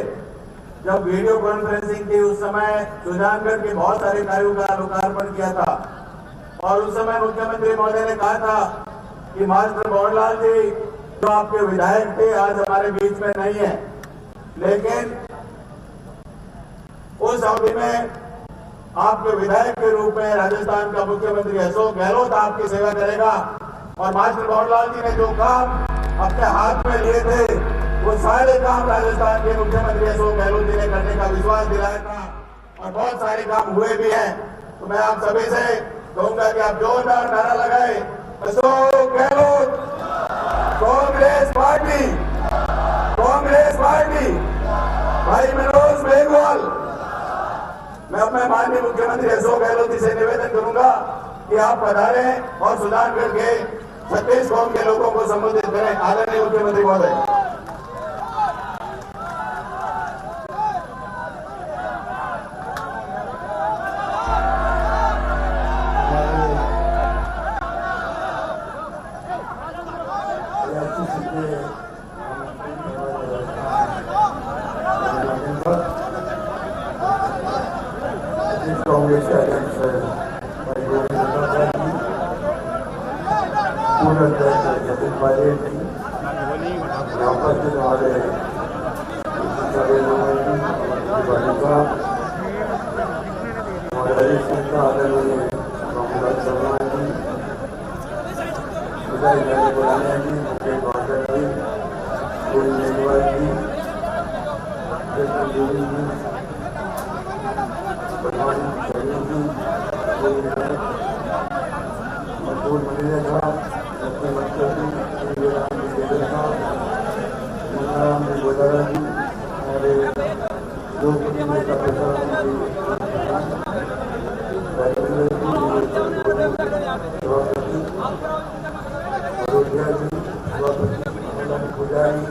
जब वीडियो कॉन्फ्रेंसिंग की, उस समय सुजानगढ़ के बहुत सारे कार्यों का लोकार्पण किया था, और उस समय मुख्यमंत्री महोदय ने कहा था कि मास्टर बनवारीलाल जी जो आपके विधायक थे आज हमारे बीच में नहीं है, लेकिन उस अवधि में आपके विधायक के रूप में राजस्थान का मुख्यमंत्री अशोक गहलोत आपकी सेवा करेगा। और मास्टर बनवारीलाल जी ने जो काम अपने हाथ में लिए थे, वो सारे काम राजस्थान के मुख्यमंत्री अशोक गहलोत जी ने करने का विश्वास दिलाया था, और बहुत सारे काम हुए भी हैं। तो मैं आप सभी से कहूंगा कि आप जोरदार नारा लगाए, अशोक गहलोत, कांग्रेस पार्टी, कांग्रेस पार्टी, भाई मनोज मेघवाल। मैं अपने माननीय मुख्यमंत्री अशोक गहलोत जी से निवेदन करूंगा कि आप पधारें और सुजानगढ़ के 36 कौम के लोगों को संबोधित करें। आदरणीय मुख्यमंत्री महोदय। कांग्रेस के अध्यक्ष भाई गोविंद नड्डा जी, पूर्व अध्यक्ष जतिन पायलट जी, यहाँ पर के हमारे हमारे हरीश नेता आदरणीय रामलाल शर्मा जी, उदय बुलानिया जी, मुकेश वाकर जी, गोविंद मेघवाल जी, जी, मजदूर मनीजा साहब, डॉक्टर मक्सर जी, राम जी गोदारा जी, हमारे लोकप्रिय नेता अयोध्या जी, सभापति पुजारी,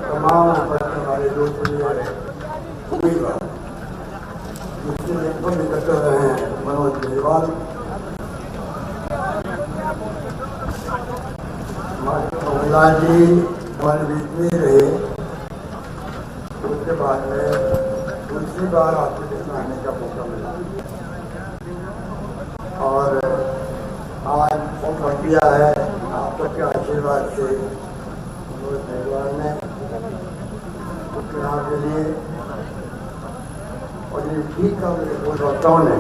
तमाम हमारे लोकप्रिय उम्मीदवार जिससे निकट रहे हैं मनोज मेघवाल, बनवारीलाल जी हमारे बीच में रहे। उसके बाद में दूसरी बार आपके बीच आने का मौका मिला, और आज मौका किया है आपके आशीर्वाद से मनोज मेघवाल ने उपचुनाव के लिए, और ये ठीक है मेरे वक्ताओं ने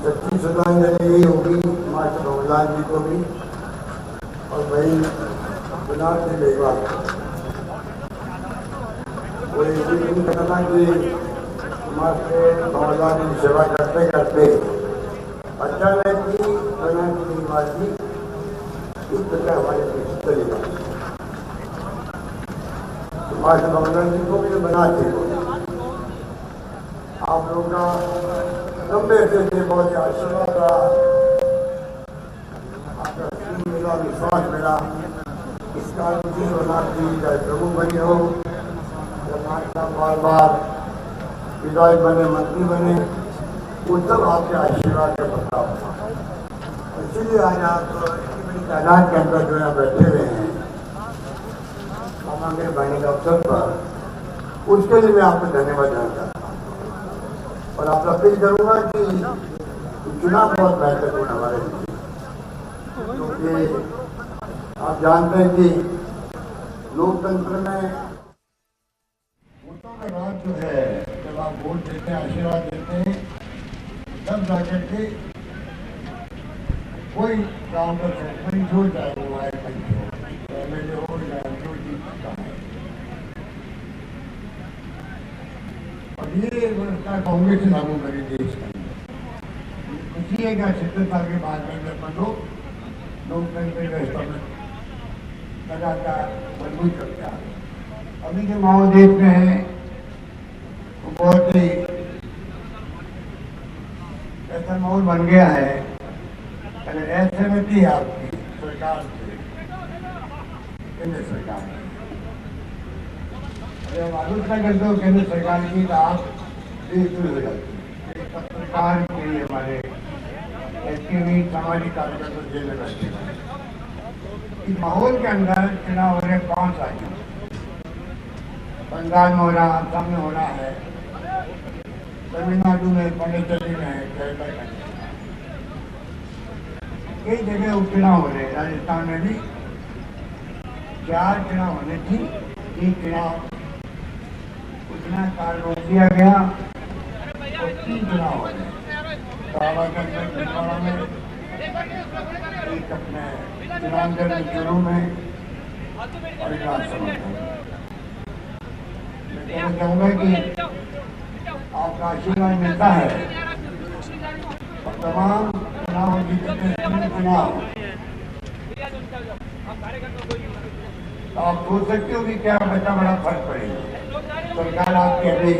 सच्ची श्रद्धांजलि यही होगी मास्टर बनवारीलाल जी को भी और भाई चुनाव से मेघवाल वो नहीं करना कि मास्टर बनवारीलाल की सेवा करते करते अचानक ही बनवारीलाल जी इस प्रकार हमारे पीछे चले गए। मास्टर बनवारीलाल जी को भी बनाते हो आप लोगों का लंबे से बहुत आशीर्वाद रहा। का विश्वास मिला। इसका मुझे जी प्रमुख बने हो, बार बार विधायक बने, मंत्री बने, उन सब आपके आशीर्वाद के प्रताप। इसलिए आज आप इतनी बड़ी तादाद के अंदर जो है बैठे हुए हैं मामा के बनने के अवसर पर, उसके लिए मैं आपको धन्यवाद देना चाहता हूँ। और आप अपील करूंगा कि चुनाव बहुत महत्वपूर्ण हमारे लिए, क्योंकि आप जानते हैं कि लोकतंत्र में वोटों का राज जो है, जब आप वोट देते हैं, आशीर्वाद देते हैं, तब जाकर के कोई गांव का सरपंच हो, चाहे वो एमएलए हो या जो जीत सकता है। और ये व्यवस्था कांग्रेस से लागू करी देश के अंदर। खुशी है कि 70 साल के बाद में अपन लोकतंत्र व्यवस्था में लगातार मजबूत करते आ रहे। अभी जो माहौल देश में है वो बहुत ही ऐसा माहौल बन गया है, अगर असहमति है आपकी सरकार से, केंद्र सरकार से, अगर हम आलोचना करते हो केंद्र सरकार की तो आप शुरू हो जाती है। पत्रकार के लिए हमारे ऐसे सामाजिक कार्यकर्ता जेल में बैठे हैं। इस माहौल के अंदर चुनाव हो रहे 5 राज्यों, बंगाल में हो रहा, असम में हो रहा है, तमिलनाडु में, पांडिचेरी में है, केरला में, कई जगह उपचुनाव हो रहे। राजस्थान में भी 4 चुनाव होने थी, 3 चुनाव उतना काल रोक दिया गया और 3 चुनाव हो रहे। में एक अपने चुनाव शुरू में और मैं कहना चाहूँगा कि आपका आशीर्वाद मिलता है और तमाम चुनाव जीतते चुनाव तो आप सोच सकते हो कि क्या बड़ा फर्क पड़ेगा। सरकार आपकी अभी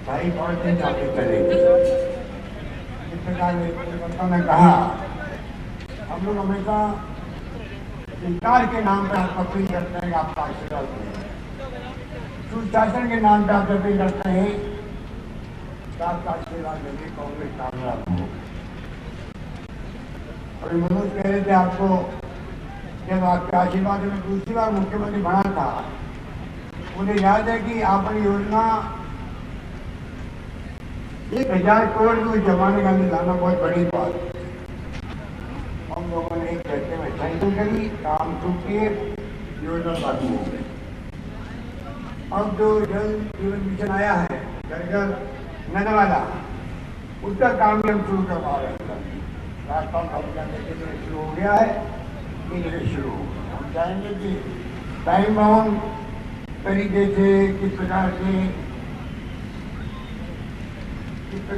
2.5 दिन आपकी चलेगी। इस प्रकार ने कहा, हम लोग हमेशा सरकार के नाम पर आप अपील करते हैं कि आपका आशीर्वाद दें, सुशासन के नाम पर आप अपील करते हैं कि आपका आशीर्वाद देंगे, कांग्रेस कामयाब हो। और मनोज कह रहे थे आपको, जब आपके आशीर्वाद में दूसरी बार मुख्यमंत्री बना था, मुझे याद है कि आपकी योजना 1000 करोड़ की जमाने का लाना बहुत बड़ी बात। हम लोगों ने एक घंटे में साइकिल करी, काम शुरू किए, योजना लागू हो गई। अब जो जल जीवन मिशन आया है, घर घर नल वाला, उसका काम भी हम शुरू करवा रहे हैं। रास्ता शुरू हो गया है, धीरे शुरू हो गया। हम चाहेंगे कि टाइम बाउंड तरीके से किस प्रकार से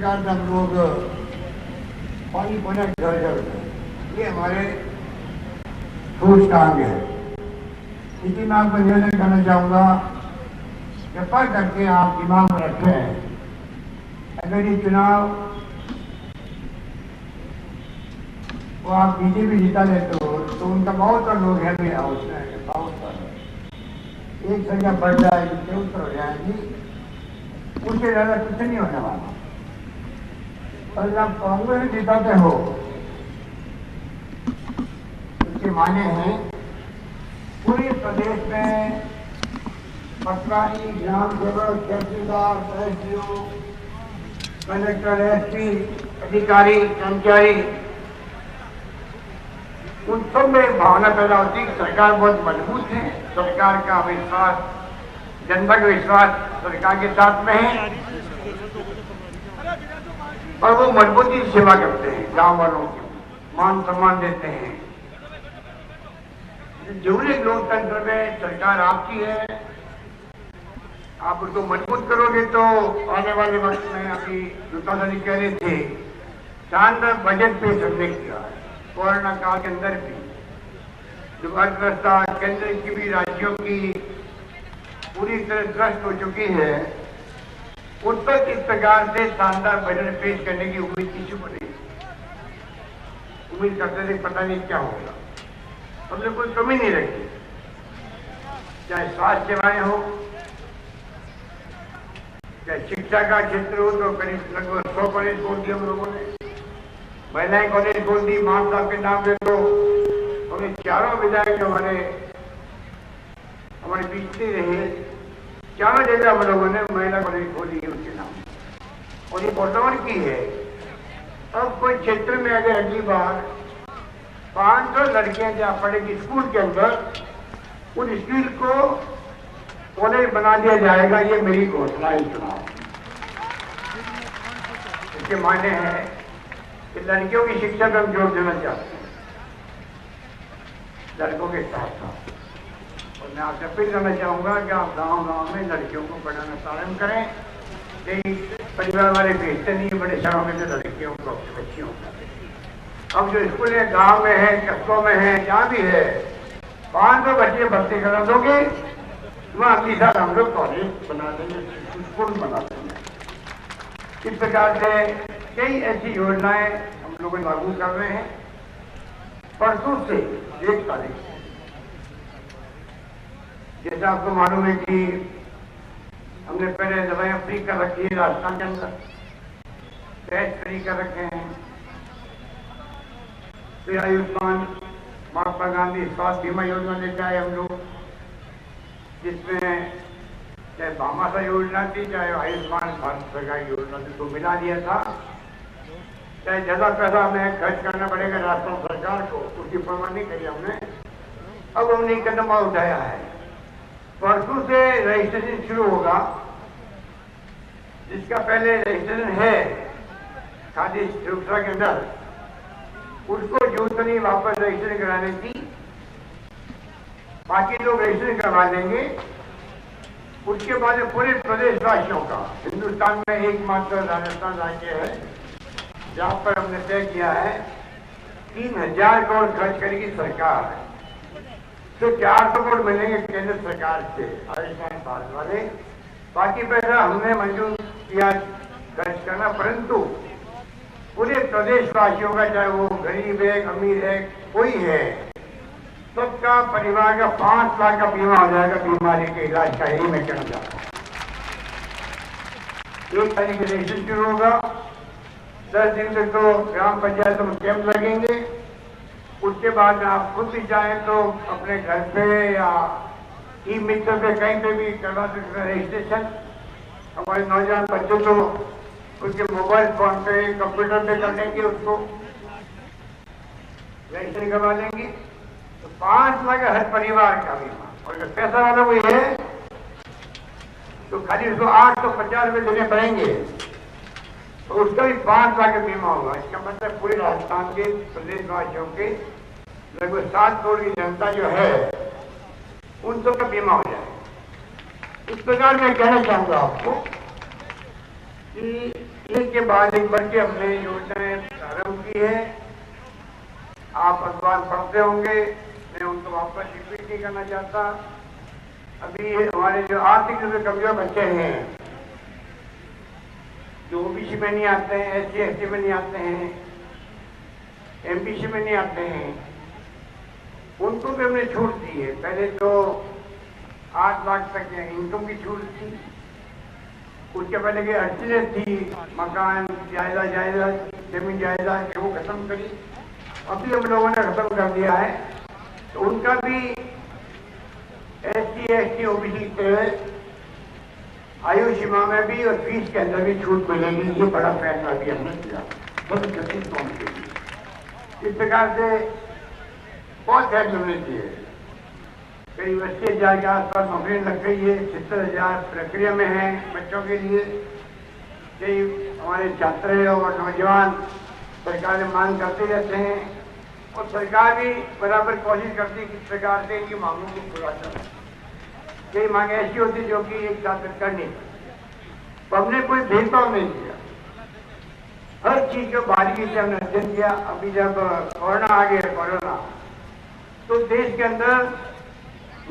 हम लोग पानी पहुंचा घर घर, ये हमारे ठोस काम है। इसी में आपको निवेदन करना चाहूँगा, कृपा करके आप दिमाग में रखें, अगर ये चुनाव वो आप बीजेपी जीता लेते हो तो उनका बहुत सारे लोग हैं मेरे हाउस में, बहुत सारे एक संख्या बढ़ जाएगी, 73 हो जाएंगी, उससे ज़्यादा कुछ नहीं होने वाला। और जब कांग्रेस जिताते हो, उसके माने हैं पूरे प्रदेश में पटवारी, ग्राम सेवक, तहसीलदार, तहसील, कलेक्टर, एसपी, अधिकारी, कर्मचारी, उन सब में भावना पैदा होती है कि सरकार बहुत मजबूत है, सरकार का विश्वास, जनता का विश्वास सरकार के साथ में है और वो मजबूती से सेवा करते हैं, गांव वालों की मान सम्मान देते हैं। जरूरी लोकतंत्र में सरकार आपकी है, आप उसको मजबूत करोगे तो आने वाले वक्त में अभी दूताधारी कह रहे थे, शानदार बजट पे हमने किया है। कोरोना काल के अंदर भी जो अर्थव्यवस्था केंद्र की भी राज्यों की पूरी तरह ध्वस्त हो चुकी है, उन पर किस प्रकार से शानदार बजट पेश करने की उम्मीद किसी को नहीं। उम्मीद करते थे पता नहीं क्या होगा। हमने कोई कमी नहीं रखी, चाहे स्वास्थ्य सेवाएं हो, चाहे शिक्षा का क्षेत्र हो, तो करीब लगभग 100 कॉलेज खोल दिए हम लोगों ने। महिलाएं कॉलेज खोल दी, मान साहब के नाम पे। तो हमें चारों विधायक जो हमारे बीच नहीं रहे, चारों जगह हम लोगों ने महिला कॉलेज खोली है उनके नाम। और ये वर्तमान की है। अब कोई क्षेत्र में अगर अगली बार 500 लड़कियां जहाँ पढ़ेगी स्कूल के अंदर, उन स्कूल को कॉलेज बना दिया जाएगा, ये मेरी घोषणा है चुनाव। इसके मायने हैं कि लड़कियों की शिक्षा पर हम जोर देना चाहते हैं, लड़कों के साथ साथ। और मैं आपसे अपील करना चाहूंगा कि आप गांव-गांव में लड़कियों को पढ़ाना प्रारंभ करें। कई परिवार वाले भेजते नहीं, बड़े शहरों में से लड़कियों को, बच्चियों को। अब जो स्कूल है गाँव में है, कस्बों में है, जहाँ भी है, 500 बच्चे भर्ती करा दोगे, वहाँ अगली साल हम लोग कॉलेज बना देंगे, स्कूल बना देंगे। इस प्रकार से कई ऐसी योजनाएं हम लोग लागू कर रहे हैं। परसों से 1 तारीख से, जैसा आपको मालूम है कि हमने पहले दवाइयाँ फ्री कर रखी है राजस्थान के अंदर, टेस्ट फ्री कर रखे हैं। फिर आयुष्मान महात्मा गांधी स्वास्थ्य बीमा योजना लेकर आए हम लोग, जिसमें चाहे भामाशाह योजना थी, चाहे आयुष्मान भारत सरकार योजना थी, तो मिला दिया था। चाहे ज्यादा पैसा हमें खर्च करना पड़ेगा राजस्थान सरकार को, उसकी परवाह नहीं करी हमने। अब हमने कदम उठाया है। परसों से रजिस्ट्रेशन शुरू होगा। जिसका पहले रजिस्ट्रेशन है खादी सुरक्षा के अंदर, उसको जरूरत नहीं वापस रजिस्ट्रेशन कराने की, बाकी लोग रजिस्ट्रेशन करवा लेंगे। उसके बाद पूरे प्रदेशवासियों का, हिंदुस्तान में एकमात्र राजस्थान राज्य है जहां पर हमने तय किया है 3000 करोड़ खर्च करेगी सरकार, तो 400 करोड़ मिलेंगे केंद्र सरकार से आयुष्मान भारत वाले। बाकी पैसा हमने मंजूर किया खर्च करना, परंतु पूरे प्रदेशवासियों का, चाहे वो गरीब है, अमीर है, कोई है, सबका परिवार का 5 लाख का बीमा हो जाएगा बीमारी के इलाज का। यही मैं कहना चाहता हूँ। 1 तारीख से रजिस्ट्रेशन शुरू होगा। 10 दिन तक तो ग्राम पंचायतों में कैंप लगेंगे। उसके बाद आप खुद भी चाहें तो अपने घर पे या ई मित्र पे कहीं पे भी करवा सकते हैं रजिस्ट्रेशन। हमारे नौजवान बच्चों तो उसके मोबाइल फोन पे, कंप्यूटर पे कर लेंगे, उसको रजिस्ट्रेशन करवा लेंगे। तो 5 लाख हर परिवार का बीमा। और अगर पैसा वाला कोई है तो खाली उसको 850 रुपये देने पड़ेंगे, तो उसका भी 5 लाख का बीमा होगा। इसका मतलब पूरे राजस्थान के प्रदेशवासियों के लगभग 7 करोड़ की जनता जो है, उन सबका बीमा हो जाए। इस प्रकार मैं कहना चाहूंगा आपको कि एक के बाद एक बढ़ के हमने योजनाएं प्रारंभ की है। आप अखबार पढ़ते होंगे, मैं उनको वापस रिपीट नहीं करना चाहता। अभी हमारे जो आर्थिक रूप से कमजोर बच्चे हैं, जो ओबीसी में नहीं आते हैं, SC ST में नहीं आते हैं, MPC में नहीं आते हैं, उनको भी हमने छूट दी है। पहले तो 8 लाख तक इनकम की छूट थी। उसके पहले की अड़चनें थी, मकान जायदाद जमीन जायदाद, वो खत्म करी। अभी हम लोगों ने खत्म कर दिया है। तो उनका भी SC ST OBC के आयु सीमा में भी और फीस के अंदर भी छूट मिलेगी। ये बड़ा फैसला भी हमने किया, बहुत गरीब कौम के लिए। इस प्रकार से बहुत फैसले होने चाहिए। करीब 80,000 के आसपास नौकरी लग गई है, 70,000 प्रक्रिया में है बच्चों के लिए। कई हमारे छात्र और नौजवान सरकार से मांग करते रहते हैं, और सरकार भी बराबर कोशिश करती है किस प्रकार से इनकी मांगों को पूरा करें। कई मांगे ऐसी होती जो कि एक साथ कर नहीं सकती। तो हमने कोई भेदभाव नहीं किया, हर चीज को बारीकी से हमने अध्ययन किया। अभी जब कोरोना आ गया, कोरोना तो देश के अंदर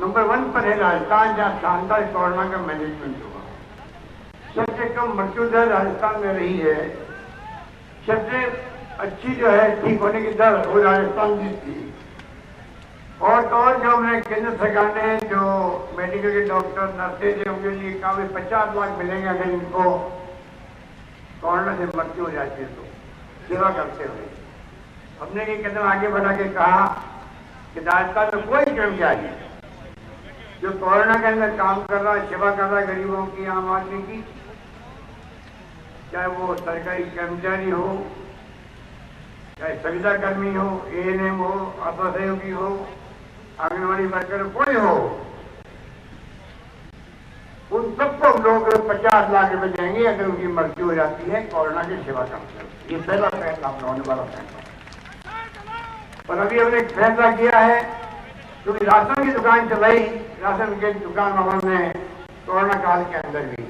नंबर 1 पर है राजस्थान, जहाँ शानदार कोरोना का मैनेजमेंट हुआ। सबसे कम मृत्यु दर राजस्थान में रही है, सबसे अच्छी जो है ठीक होने की दर वो राजस्थान की थी। और तो और जो हमने केंद्र सरकार ने जो मेडिकल के डॉक्टर नर्सेज है उनके लिए कहा 50 लाख मिलेंगे अगर इनको कोरोना से मृत्यु हो जाती है तो सेवा करते हुए। हमने ये कदम आगे बढ़ा के कहा कि राजस्थान में कोई कर्मचारी जो कोरोना के अंदर काम कर रहा है, सेवा कर रहा है गरीबों की, आम आदमी की, चाहे वो सरकारी कर्मचारी हो, चाहे सुविधा कर्मी हो, एएनएम हो, आशा सहयोगी हो, आंगनबाड़ी वर्कर कोई हो, उन सबको हम लोग 50 लाख रुपए देंगे अगर उनकी मृत्यु हो जाती है कोरोना की सेवा करते हुए। ये पहला फैसला हम होने वाला फैसला। और अभी हमने एक फैसला किया है क्योंकि राशन की दुकान चलाई, राशन की दुकान हमने कोरोना काल के अंदर भी,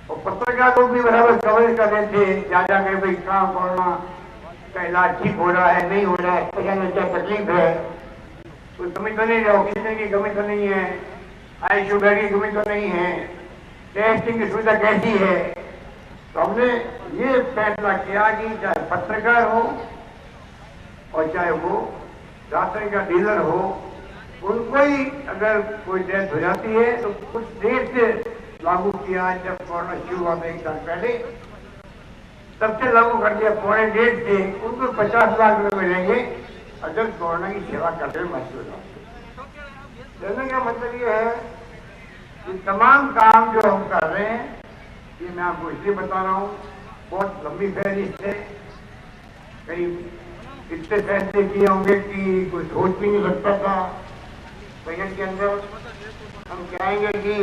और पत्रकार लोग भी बराबर कवरेज कर रहे थे जा जाकर भाई कहाँ कोरोना का इलाज ठीक हो रहा है, नहीं हो रहा है, क्या तकलीफ है, कोई कमी तो नहीं है, ऑक्सीजन की कमी तो नहीं है, आईसीयू बेड की कमी तो नहीं है, टेस्टिंग की सुविधा कैसी है। तो हमने ये फैसला किया कि चाहे पत्रकार हो और चाहे वो राशन का डीलर हो, उनको ही अगर कोई डेथ हो जाती है तो कुछ देर से लागू किया, जब कोरोना शुरू हुआ था 1 साल पहले तब से लागू कर दिया, 1.5 से उनको 50 लाख रुपए मिलेंगे अगर कोरोना की सेवा करते हुए महसूस हो। कहने का मतलब ये है कि तमाम काम जो हम कर रहे हैं, ये मैं आपको इसलिए बता रहा हूँ, बहुत लंबी फहरिस्त है, करीब इतने फैसले किए होंगे कि कोई सोच भी नहीं सकता था। बजट के अंदर हम कहेंगे कि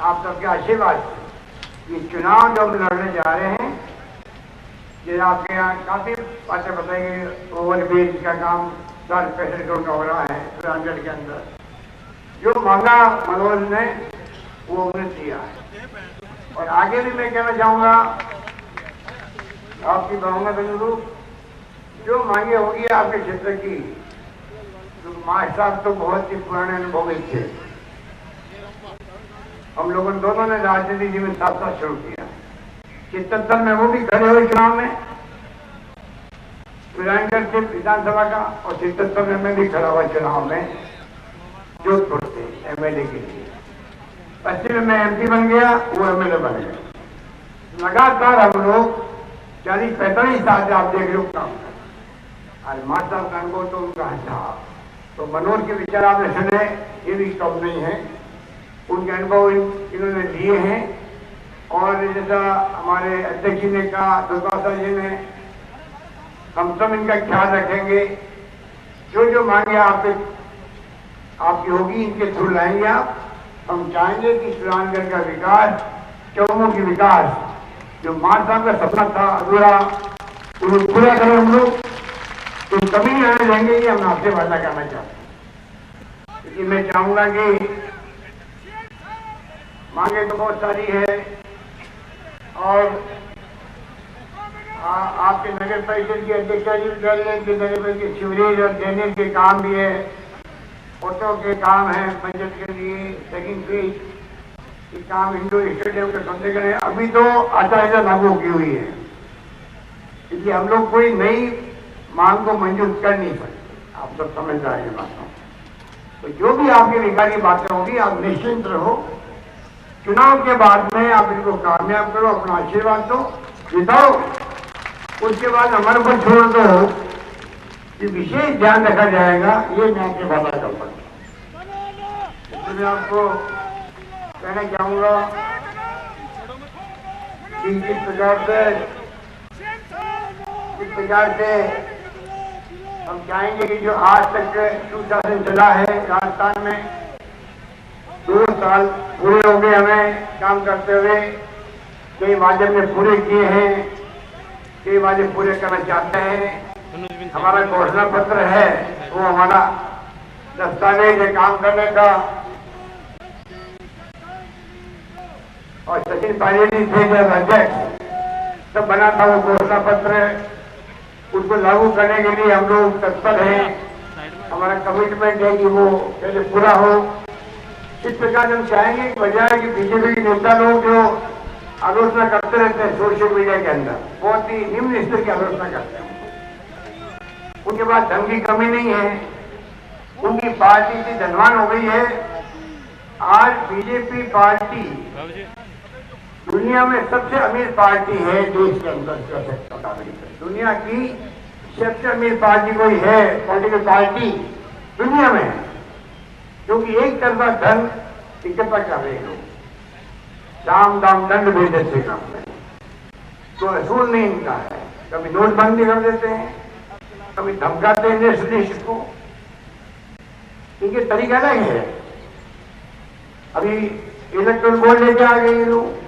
आप सबके आशीर्वाद से ये चुनाव जो हम लड़ने जा रहे हैं, ये आपके यहाँ काफी बातें बताएंगे। ओवरब्रिज का काम 65 करोड़ का हो रहा है रामगढ़ के अंदर, जो मांगा मनोज ने वो उन्हें दिया है। और आगे भी मैं कहना चाहूंगा आपकी भावना के अनुरूप जो मांगे होगी आपके क्षेत्र की, तो मास्टर साहब तो बहुत ही पुराने अनुभवी थे, हम लोगों दोनों ने राजनीति जीवन साथ साथ शुरू किया। 77 में वो भी खड़े हुए चुनाव में विधानगढ़ से विधानसभा का, और 77 में मैं भी खड़ा हुआ चुनाव में जोधपुर से एमएलए के लिए। 80 में मैं एमपी बन गया, वो एमएलए बन गया। लगातार हम लोग 40-45 साल से आप देख रहे हो काम कर। आज मास्टर साहब का अनुभव तो उनका था, तो मनोज के विचार आपने सुने, ये भी कम नहीं है, उनके अनुभव इन्होंने लिए हैं। और जैसा हमारे अध्यक्ष जी ने कहा, दुर्गा जी ने, हम सब इनका ख्याल रखेंगे, जो जो मांगे आपकी होगी इनके थ्रू लाएंगे आप। हम चाहेंगे कि सुरानगढ़ का विकास, चौमू की विकास, जो मान साहब का सपना था अधूरा, उन्हें पूरा करें हम लोग, तो कभी नहीं आने देंगे, ये हम आपसे वादा करना चाहते हैं। क्योंकि मैं चाहूंगा कि मांगे तो बहुत सारी है, और आपके नगर परिषद की अध्यक्षा जी कह रही है कि नगर परिषद के सीवरेज और ड्रेनेज के काम भी है, ऑटो के काम है पंचायत के लिए, सेकंड फेज के काम, इंडोर स्टेडियम के संदेह है। अभी तो आचार संहिता लागू की हुई है, इसलिए हम लोग कोई नई मांग को मंजूर कर नहीं सकते, आप सब समझ रहे हैं बातों। तो जो भी आपकी विकास की बातें होगी आप निश्चिंत रहो, चुनाव के बाद में आप इनको कामयाब करो, अपना आशीर्वाद दो, जिताओ, उसके बाद हमारे ऊपर छोड़ दो कि विशेष ध्यान रखा जाएगा, ये मैं आपके वादा कर सकता हूँ। इसलिए मैं आपको कहना चाहूंगा कि इस प्रकार से हम चाहेंगे कि जो आज तक सुशासन चला है राजस्थान में, 2 साल पूरे हो गए हमें काम करते हुए, कई वादे हमने पूरे किए हैं, कई वादे पूरे करना चाहते हैं। हमारा घोषणा पत्र है, वो हमारा दस्तावेज है काम करने का। और सचिन पायलट जी थे जब अध्यक्ष, तब बना था वो घोषणा पत्र, उसको लागू करने के लिए हम लोग तत्पर हैं। हमारा कमिटमेंट है कि वो पहले पूरा हो। इस प्रकार हम चाहेंगे कि बजाय कि बीजेपी के नेता लोग जो आलोचना करते रहते हैं सोशल मीडिया के अंदर, बहुत ही निम्न स्तर की आलोचना करते हैं। उनके पास धन की कमी नहीं है, उनकी पार्टी इतनी धनवान हो गई है। आज बीजेपी पार्टी दुनिया में सबसे अमीर पार्टी है देश के अंदर। दुनिया की सबसे अमीर पार्टी कोई है, पॉलिटिकल पार्टी दुनिया में, क्योंकि एक तरफा धन इकट्ठा कर रहे लोग, दाम दाम दंड भेदे से काम है, तो असूल नहीं इनका है। कभी नोटबंदी कर देते हैं, कभी धमकाते हैं नेशनलिस्ट को, इनके तरीका अलग है। अभी इलेक्ट्रल बोर्ड लेके आ गए लोग,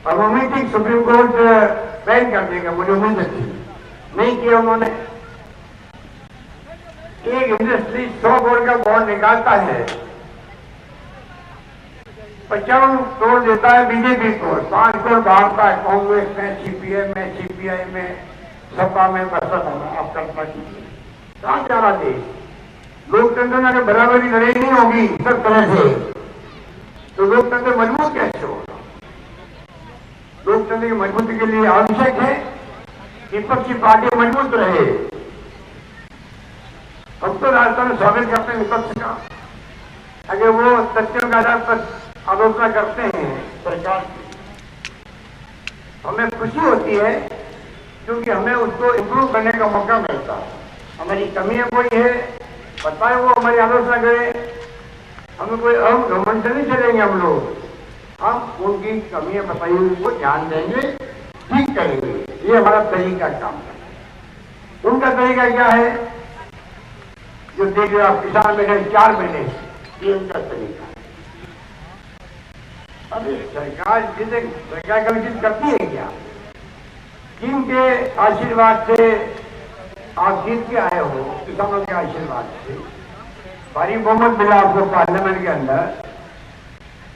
और वो मीटिंग सुप्रीम कोर्ट बैन कर देगा, मुझे उम्मीद थी, नहीं किया उन्होंने। एक इंडस्ट्री 100 करोड़ का बॉन्ड निकालता है, 55 करोड़ देता है बीजेपी को, 5 करोड़ बांटता है कांग्रेस में, सीपीएम में, सीपीआई में, सपा में, बसपा में। आप कल्पना कीजिए कहां जा रहा देश। लोकतंत्र में अगर बराबरी लड़ाई नहीं होगी सब तरह से, तो लोकतंत्र मजबूत कैसे होगा। लोकतंत्र की मजबूती के लिए आवश्यक है कि विपक्षी पार्टी मजबूत रहे। हम तो राजस्थान में स्वागत करते हैं विपक्ष का, अगर वो तथ्यों के आधार पर आलोचना करते हैं सरकार की, हमें खुशी होती है, क्योंकि हमें उसको इम्प्रूव करने का मौका मिलता है। हमारी कमियां कोई है बताए, वो हमारी आलोचना करे, हमें कोई अहम घमंड से नहीं चलेंगे हम लोग, हम उनकी कमियां बताई हुई को ध्यान देंगे, ठीक करेंगे। ये हमारा तरीका काम है। उनका तरीका क्या है, जो देख रहे हो आप, किसान महीने 4 महीने, ये उनका तरीका है। अभी सरकार जिसे सरकार कभी चीज करती है क्या, जिनके आशीर्वाद से आप जीत के आए हो, किसानों के आशीर्वाद से भारी बहुमत मिला आपको पार्लियामेंट के अंदर।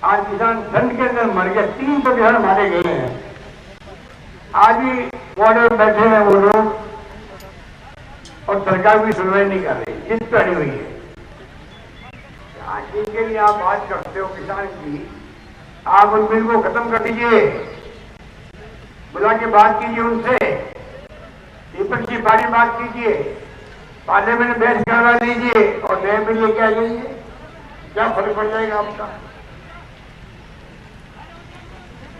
आज किसान ठंड के अंदर मर गए, 300 किसान मारे गए हैं। आज भी बॉर्डर बैठे हैं वो लोग, और सरकार भी सुनवाई नहीं कर रही, जिद पड़ी हुई है। आज जिनके लिए आप बात करते हो किसान की, आप उन बिल को खत्म कर दीजिए, बुला के बात कीजिए उनसे, विपक्षी पार्टी बात कीजिए, पार्लियामेंट में बहस करवा लीजिए और नए बिल लेके आ जाइए, क्या फर्क पड़ जाएगा आपका।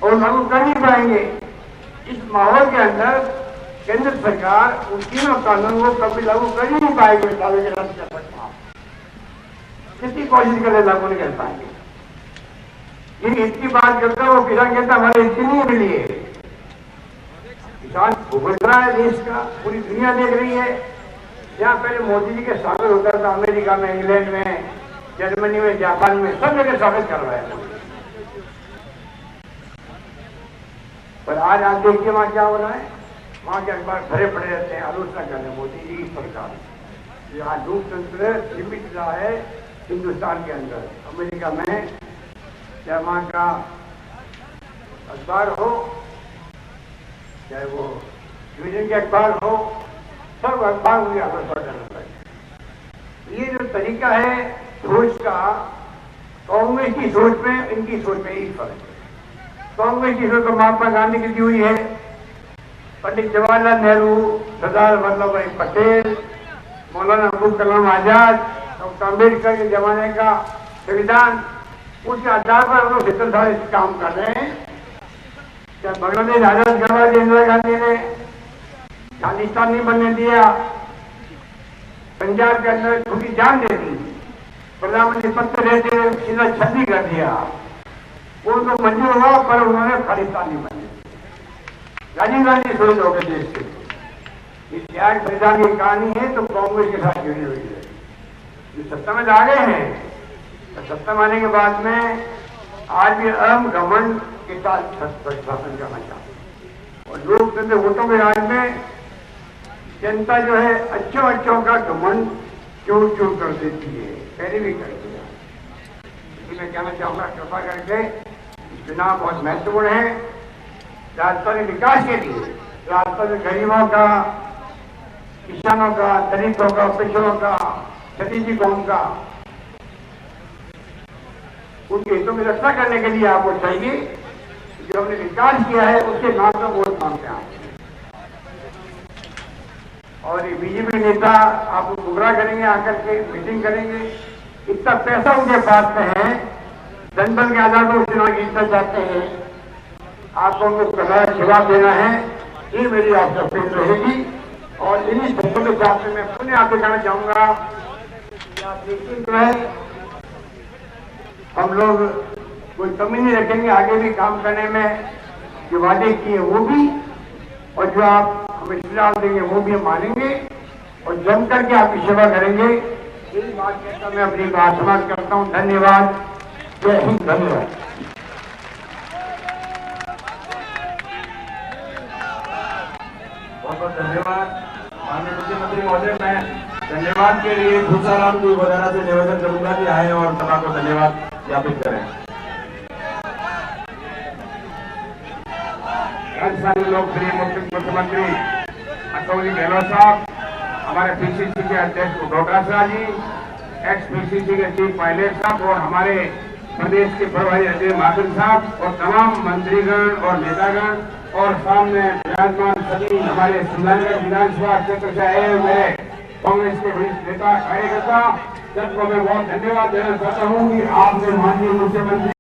और लागू कर नहीं पाएंगे। इस माहौल के अंदर केंद्र सरकार उन तीनों कानून को कभी लागू कर ही नहीं पाएगी। कितनी कोशिश करें लागू नहीं कर पाएंगे। ये इतनी बात करता है, वो किसान कहता हमारे इतनी नहीं मिली है। किसान भुगत रहा है देश का, पूरी दुनिया देख रही है। जहाँ पहले मोदी जी के स्वागत होता था अमेरिका में, इंग्लैंड में, जर्मनी में, जापान में, सब जगह स्वागत कर रहा है। पर आज आप देखिए वहां क्या हो रहा है, वहां के अखबार भरे पड़े रहते हैं, आलोचना कर रहे हैं मोदी जी की सरकार। यहाँ लोकतंत्र सीमित रहा है हिंदुस्तान के अंदर। अमेरिका में चाहे वहां का अखबार हो, चाहे वो डिवीजन के अखबार हो, सब अखबार मुझे आलोचना करना है। ये जो तरीका है सोच का, कांग्रेस की सोच में इनकी सोच में ही फर्क है। कांग्रेस की सोच तो महात्मा गांधी की दी हुई है, पंडित जवाहरलाल नेहरू, सरदार वल्लभ भाई पटेल, मौलाना अबुल कलाम आजाद, डॉक्टर अम्बेडकर के जमाने का संविधान, उसके आधार पर हम लोग इतने सारे काम कर रहे हैं। क्या बांग्लादेश आजाद करवा दिया इंदिरा गांधी ने, खालिस्तान नहीं बनने दिया, पंजाब के अंदर खुली जान दे दी, प्रधानमंत्री पद पर रहते हुए सीधा छंदी कर दिया, उनको मंजूर हुआ, पर उन्होंने खालिस्तान नहीं बनने दिया। राजीव गांधी शहीद हो गए देश के लिए। ये त्याग बलिदान की कहानी है, तो कांग्रेस के साथ जुड़ी हुई है। जो सत्ता में आ गए हैं, तो सत्ता में आने के बाद में आज भी अहम घमंड के साथ शासन करना चाहते हैं। और लोकतंत्र वोटों के राज में जनता जो है अच्छों का घमंड चूर चूर कर देती है, पहले भी कर दिया। इसलिए मैं कहना चाहूंगा, कृपा करके चुनाव बहुत महत्वपूर्ण है राजस्थान के विकास के लिए, राजस्थान में गरीबों का, किसानों का, दलितों का, पिछड़ों का, छत्तीसगढ़ कौम का उनके हितों में रक्षा करने के लिए आपको चाहिए जो हमने विकास किया है उसके नाम पर वोट मांगते हैं आप। और ये बीजेपी नेता आपको गुमराह करेंगे, आकर के मीटिंग करेंगे, इतना पैसा उनके पास में है, जनबल के आधार पर चुनाव जीतना चाहते हैं, आपको उनको कलर जवाब देना है, ये मेरी आपसे अपील रहेगी। और इन्हीं शब्दों के साथ में मैं पुनः आपसे कहना चाहूंगा कि आप निश्चित रहे, हम लोग कोई कमी नहीं रखेंगे आगे भी काम करने में, जो वादे किए वो भी, और जो आप हमें सुझाव देंगे वो भी हम मानेंगे और जम करके आपकी सेवा करेंगे। यही बात कहता मैं अपनी बात समाप्त करता हूँ। धन्यवाद। जय हिंद। धन्यवाद। बहुत बहुत धन्यवाद माननीय मुख्यमंत्री महोदय। मैं धन्यवाद के लिए भूसाराम जी वगैरह से निवेदन करूंगा कि आए और सभा को धन्यवाद ज्ञापित करें। राजस्थानी लोकप्रिय मुख्यमंत्री अशोक जी गहलोत साहब, हमारे पीसीसी के अध्यक्ष doctor Shah ji, x PCC के चीफ पायलट साहब और हमारे प्रदेश के प्रभारी अजय माथुर साहब और तमाम मंत्रीगण और नेतागण और सामने विराजमान सभी हमारे सुंदरगढ़ विधानसभा क्षेत्र से आए हुए कांग्रेस के वरिष्ठ नेता कार्यकर्ता सबको मैं बहुत धन्यवाद देना चाहता हूँ कि आपने माननीय मुख्यमंत्री